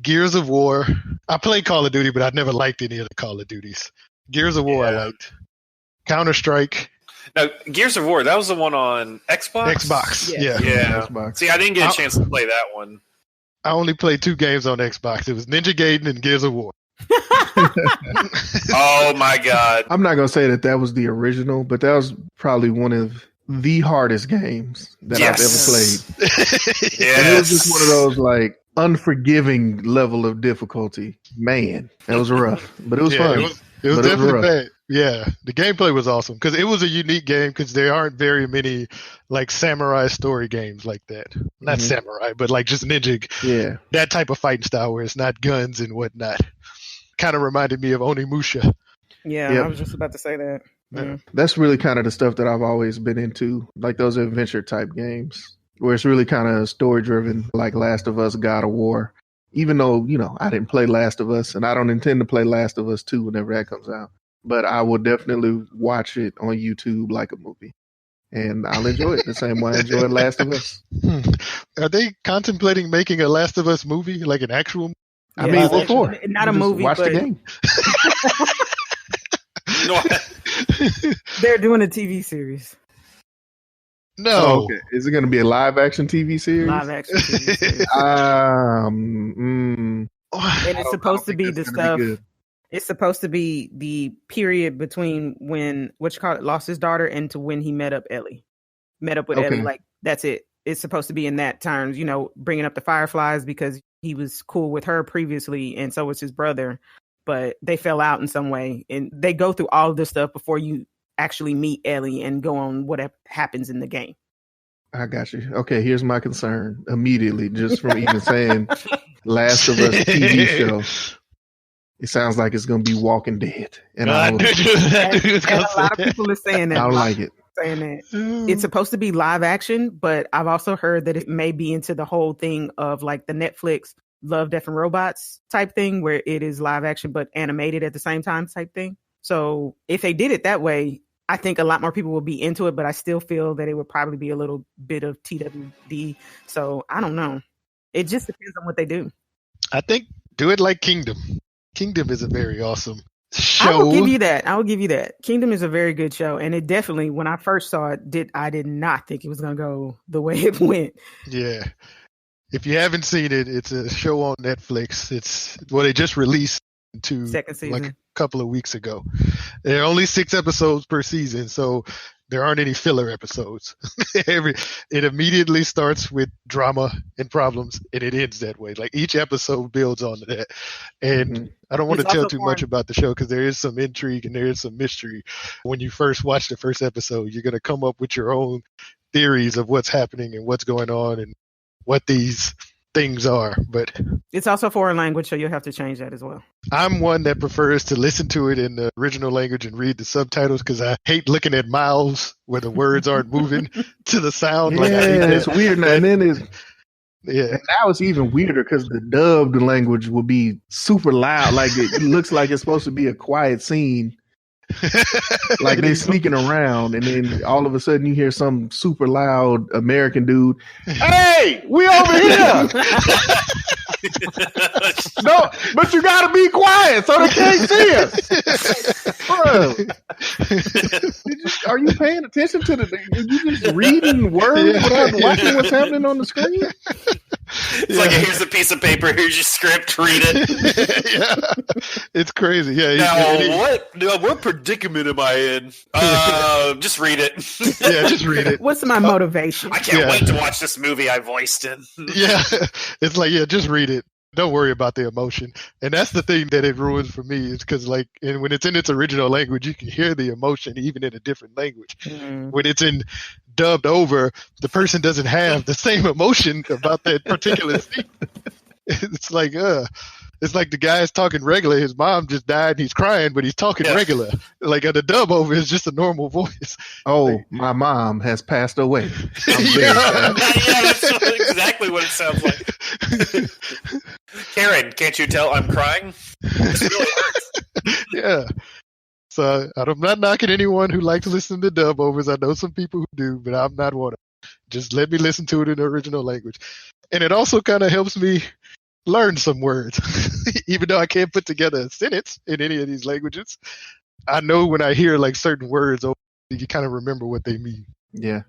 Gears of War. I played Call of Duty, but I never liked any of the Call of Duties. Gears of War I liked. Counter-Strike.
Now, Gears of War, that was the one on Xbox?
Xbox, yeah.
Xbox.
See, I didn't get a chance to play that one.
I only played 2 games on Xbox. It was Ninja Gaiden and Gears of War.
Oh, my God.
I'm not going to say that was the original, but that was probably one of the hardest games that I've ever played.
Yes.
And it was just one of those like unforgiving level of difficulty. Man, that was rough, but it was fun.
It was
But
definitely
rough.
bad. Yeah, the gameplay was awesome because it was a unique game because there aren't very many like samurai story games like that. Not samurai, but like just ninja.
Yeah.
That type of fighting style where it's not guns and whatnot. Kind of reminded me of Onimusha.
Yeah,
Yep.
I was just about to say that. Yeah.
That's really kind of the stuff that I've always been into, like those adventure type games where it's really kind of story driven, like Last of Us, God of War. Even though, I didn't play Last of Us and I don't intend to play Last of Us 2 whenever that comes out. But I will definitely watch it on YouTube like a movie. And I'll enjoy it the same way I enjoyed Last of Us.
Are they contemplating making a Last of Us movie, like an actual movie?
I
Yeah,
mean,
it's
what for?
actually not a
Just
movie,
watch
but-
the game.
No,
They're doing a TV series.
No.
Oh, okay. Is it going to be a live action TV series?
Live action TV series.
And
it's supposed to be the stuff.
Good.
It's supposed to be the period between when lost his daughter and to when he met up with
Okay.
Ellie. Like that's it. It's supposed to be in that terms, bringing up the Fireflies because he was cool with her previously, and so was his brother, but they fell out in some way, and they go through all of this stuff before you actually meet Ellie and go on what happens in the game.
I got you. Okay, here's my concern immediately, just from even saying Last of Us TV show. It sounds like it's going to be Walking Dead, and I
I knew you was
And
gonna
a lot
say
of people are saying that.
don't like it.
Saying that.
that.
It's supposed to be live action, but I've also heard that it may be into the whole thing of like the Netflix Love, Death and Robots type thing where it is live action but animated at the same time type thing. So if they did it that way, I think a lot more people will be into it, but I still feel that it would probably be a little bit of TWD. So I don't know. It just depends on what they do.
I think do it like Kingdom. Kingdom is a very awesome show.
I will give you that. Kingdom is a very good show. And it definitely, when I first saw it, I did not think it was going to go the way it went.
Yeah. If you haven't seen it, it's a show on Netflix. They just released to
Second season.
like a couple of weeks ago. There are only 6 episodes per season, so there aren't any filler episodes. It immediately starts with drama and problems, and it ends that way. Like each episode builds on that. And I don't want to
It's
tell
also
too much about the show because there is some intrigue and there is some mystery. When you first watch the first episode, you're going to come up with your own theories of what's happening and what's going on and what these things are. But
It's also foreign language, so you'll have to change that as well.
I'm one that prefers to listen to it in the original language and read the subtitles because I hate looking at mouths where the words aren't moving to the sound.
Yeah,
Like I hate
it's
that.
weird. Now. And then
Yeah.
And now it's even weirder because the dubbed language will be super loud. Like it looks like it's supposed to be a quiet scene. Like they sneaking around, and then all of a sudden you hear some super loud American dude. Hey, we over here. No, but you gotta be quiet so they can't see us. Bro, are you paying attention to the? Are you just reading words without watching what's happening on the screen?
It's like, here's a piece of paper, here's your script, read it.
Yeah. It's crazy. Yeah.
What predicament am I in? Just read it.
Yeah, just read it.
What's my motivation?
I can't wait to watch this movie I voiced in.
Yeah. It's like, just read it. Don't worry about the emotion. And that's the thing that it ruins for me, is because and when it's in its original language, you can hear the emotion even in a different language.
Mm.
When it's in dubbed over, the person doesn't have the same emotion about that particular scene. It's like the guy's talking regular. His mom just died and he's crying, but he's talking regular. Like the dub over is just a normal voice.
Oh, my mom has passed away.
Yeah, that's exactly what it sounds like. Karen, can't you tell I'm crying? This really hurts.
Yeah. So I'm not knocking anyone who likes to listen to dub overs. I know some people who do, but I'm not one of them. Just let me listen to it in the original language. And it also kind of helps me learn some words. Even though I can't put together a sentence in any of these languages, I know when I hear certain words, you kind of remember what they mean.
Yeah.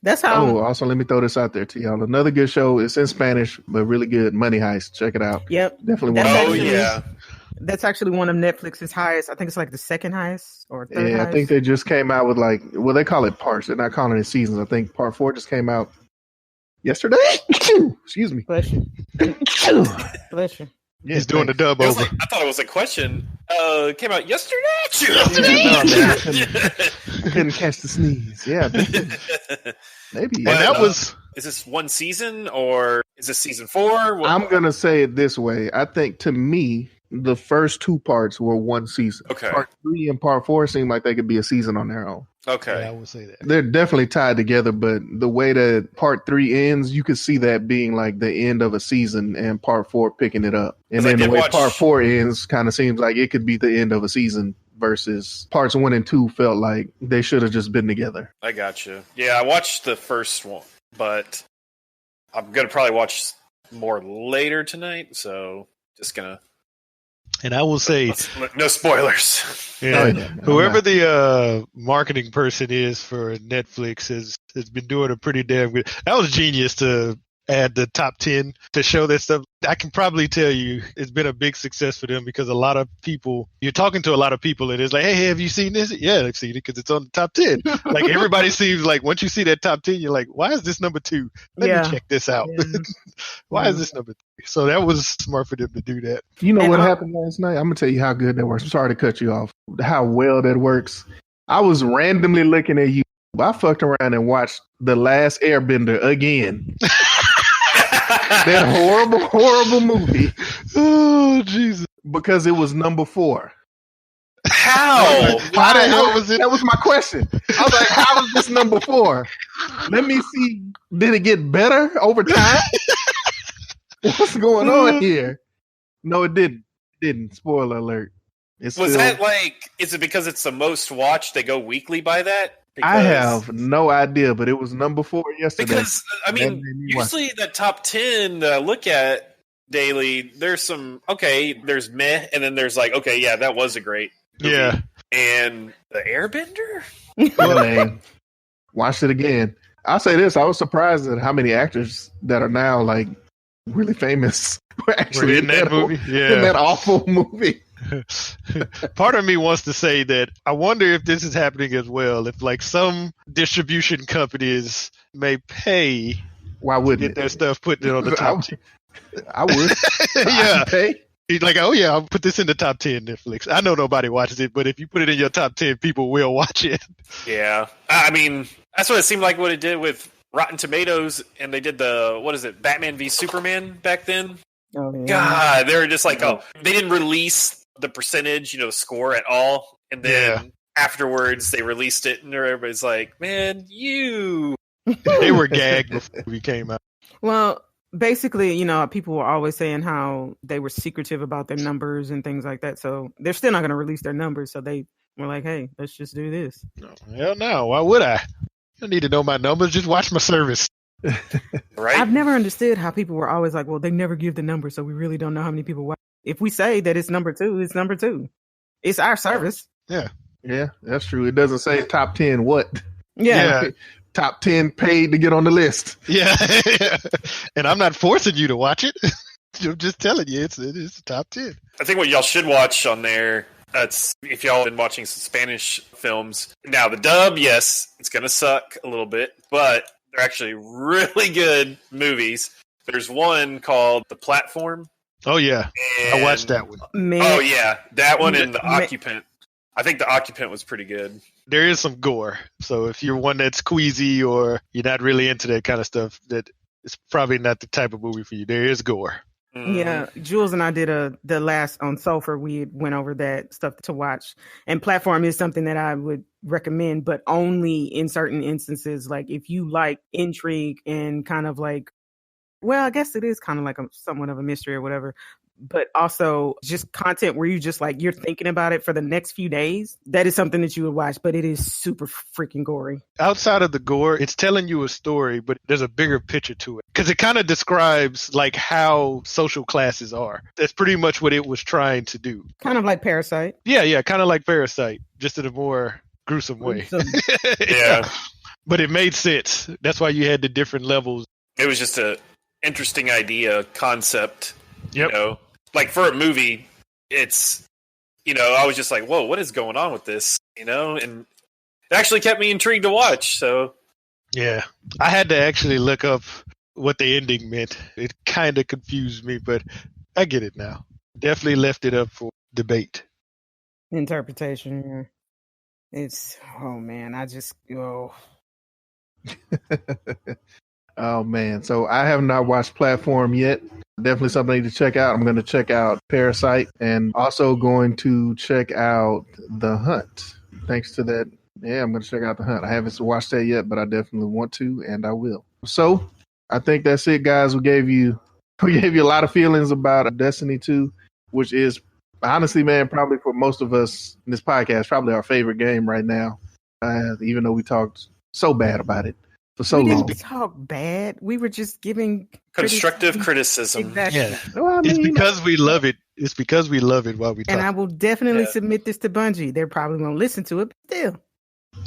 That's how.
Oh, also, let me throw this out there to y'all. Another good show. It's in Spanish, but really good. Money Heist. Check it out.
Yep.
Definitely one.
That's actually one of Netflix's highest. I think it's like the second highest or third highest.
I think they just came out with they call it parts. They're not calling it seasons. I think part 4 just came out yesterday. Excuse me.
Bless you. Bless you.
Yeah,
he's doing the dub over.
I thought it was a question. It came out yesterday.
I couldn't catch the sneeze. Yeah, maybe.
And that was.
Is this one season or is this season 4?
I'm gonna say it this way. I think to me, the first 2 parts were one season.
Okay.
Part 3 and part 4 seem like they could be a season on their own.
Okay.
Yeah, I would say that.
They're definitely tied together, but the way that part 3 ends, you could see that being like the end of a season and part 4 picking it up. And then the way part 4 ends kind of seems like it could be the end of a season versus parts 1 and 2 felt like they should have just been together.
I gotcha. Yeah, I watched the first one, but I'm going to probably watch more later tonight, so just going to.
And I will say,
no spoilers.
Yeah, whoever the marketing person is for Netflix has been doing a pretty damn good. That was genius to add the top 10 to show that stuff. I can probably tell you it's been a big success for them because a lot of people, you're talking to a lot of people and it's like, hey, have you seen this? Yeah, I've seen it because it's on the top 10. Like everybody seems like once you see that top 10, you're like, why is this number 2? Let me check this out. Yeah. Why is this number 3? So that was smart for them to do that.
You know what happened last night? I'm going to tell you how good that works. I'm sorry to cut you off. How well that works. I was randomly looking at you. I fucked around and watched The Last Airbender again. That horrible, horrible movie.
Oh, Jesus.
Because it was number 4.
How?
Why the hell was it? That was my question. I was like, how is this number 4? Let me see. Did it get better over time? What's going on here? No, it didn't. It didn't. Spoiler alert.
Was that is it because it's the most watched, they go weekly by that?
I have no idea, but it was number 4 yesterday.
Because, I mean, usually the top 10 that I look at daily, there's some, there's meh, and then there's that was a great movie.
Yeah.
And The Airbender?
Yeah, man. Watched it again. I'll say this, I was surprised at how many actors that are now, really famous were actually
in that movie.
In that awful movie.
Part of me wants to say that I wonder if this is happening as well. If some distribution companies may pay,
why wouldn't
get their stuff put on the top 10?
I would.
Yeah.
Pay.
He's like, oh yeah, I'll put this in the top 10 Netflix. I know nobody watches it, but if you put it in your top 10, people will watch it.
Yeah. I mean, that's what it seemed like what it did with Rotten Tomatoes, and they did Batman v Superman back then.
Oh, yeah.
God, they were just like, they didn't release the percentage, score at all. And then afterwards they released it and everybody's like, man, they
were gagged before the movie came out.
Well, basically, people were always saying how they were secretive about their numbers and things like that. So they're still not going to release their numbers. So they were like, hey, let's just do this.
No, hell no. Why would I? You don't need to know my numbers. Just watch my service.
Right?
I've never understood how people were always like, well, they never give the number. So we really don't know how many people watch. If we say that it's number 2, it's number 2. It's our service.
Yeah.
Yeah, that's true. It doesn't say top 10 what.
Yeah.
Top 10 paid to get on the list.
Yeah. And I'm not forcing you to watch it. I'm just telling you, it's the top 10.
I think what y'all should watch on there, that's if y'all have been watching some Spanish films. Now, the dub, yes, it's going to suck a little bit, but they're actually really good movies. There's one called The Platform.
Oh, yeah.
And,
I watched that one.
Man.
Oh, yeah. That one and The Occupant. I think The Occupant was pretty good.
There is some gore. So if you're one that's queasy or you're not really into that kind of stuff, that it's probably not the type of movie for you. There is gore.
Yeah, Jules and I did the last on Sulfur. We went over that stuff to watch, and Platform is something that I would recommend, but only in certain instances. Like if you like intrigue and kind of like, well, I guess it is kind of like somewhat of a mystery or whatever, but also just content where you just like you're thinking about it for the next few days. That is something that you would watch, but it is super freaking gory.
Outside of the gore, it's telling you a story, but there's a bigger picture to it because it kind of describes like how social classes are. That's pretty much what it was trying to do.
Kind of like Parasite.
Yeah, kind of like Parasite, just in a more gruesome way.
Yeah.
But it made sense. That's why you had the different levels.
It was just a interesting idea, concept.
Yep.
Like for a movie, it's, I was just like, whoa, what is going on with this? And it actually kept me intrigued to watch. So,
yeah, I had to actually look up what the ending meant. It kind of confused me, but I get it now. Definitely left it up for debate.
Interpretation. Yeah. It's, oh man,
Oh man, so I have not watched Platform yet. Definitely something I need to check out. I'm going to check out Parasite and also going to check out The Hunt. Thanks to that, I'm going to check out The Hunt. I haven't watched that yet, but I definitely want to, and I will. So I think that's it, guys. We gave you a lot of feelings about Destiny 2, which is honestly, man, probably for most of us in this podcast, probably our favorite game right now. Even though we talked so bad about it for so long.
We didn't talk bad. We were just giving
constructive criticism.
Exactly.
Yeah.
Well, I mean,
It's because we love it. It's because we love it while we talk.
And I will definitely submit this to Bungie. They're probably going to listen to it, but still.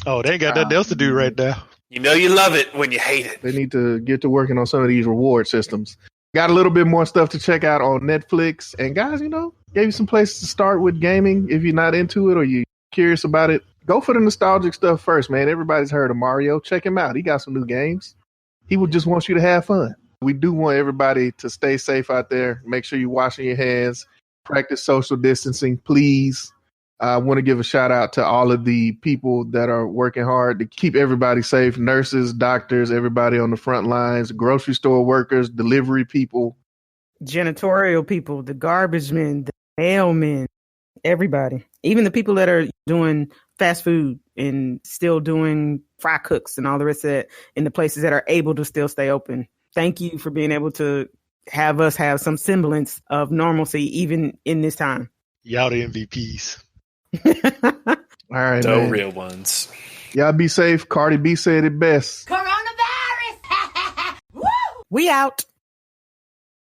Oh, they ain't got nothing else to do right now.
You love it when you hate it.
They need to get to working on some of these reward systems. Got a little bit more stuff to check out on Netflix. And guys, gave you some places to start with gaming. If you're not into it or you're curious about it, go for the nostalgic stuff first, man. Everybody's heard of Mario. Check him out. He got some new games. He would just want you to have fun. We do want everybody to stay safe out there. Make sure you're washing your hands. Practice social distancing, please. I want to give a shout out to all of the people that are working hard to keep everybody safe. Nurses, doctors, everybody on the front lines, grocery store workers, delivery people.
Janitorial people, the garbage men, the mailmen, everybody. Even the people that are doing fast food and still doing fry cooks and all the rest of that in the places that are able to still stay open. Thank you for being able to have us have some semblance of normalcy even in this time.
Y'all the MVPs.
All right,
No
man.
real ones.
Y'all be safe. Cardi B said it best.
Coronavirus! Woo!
We out.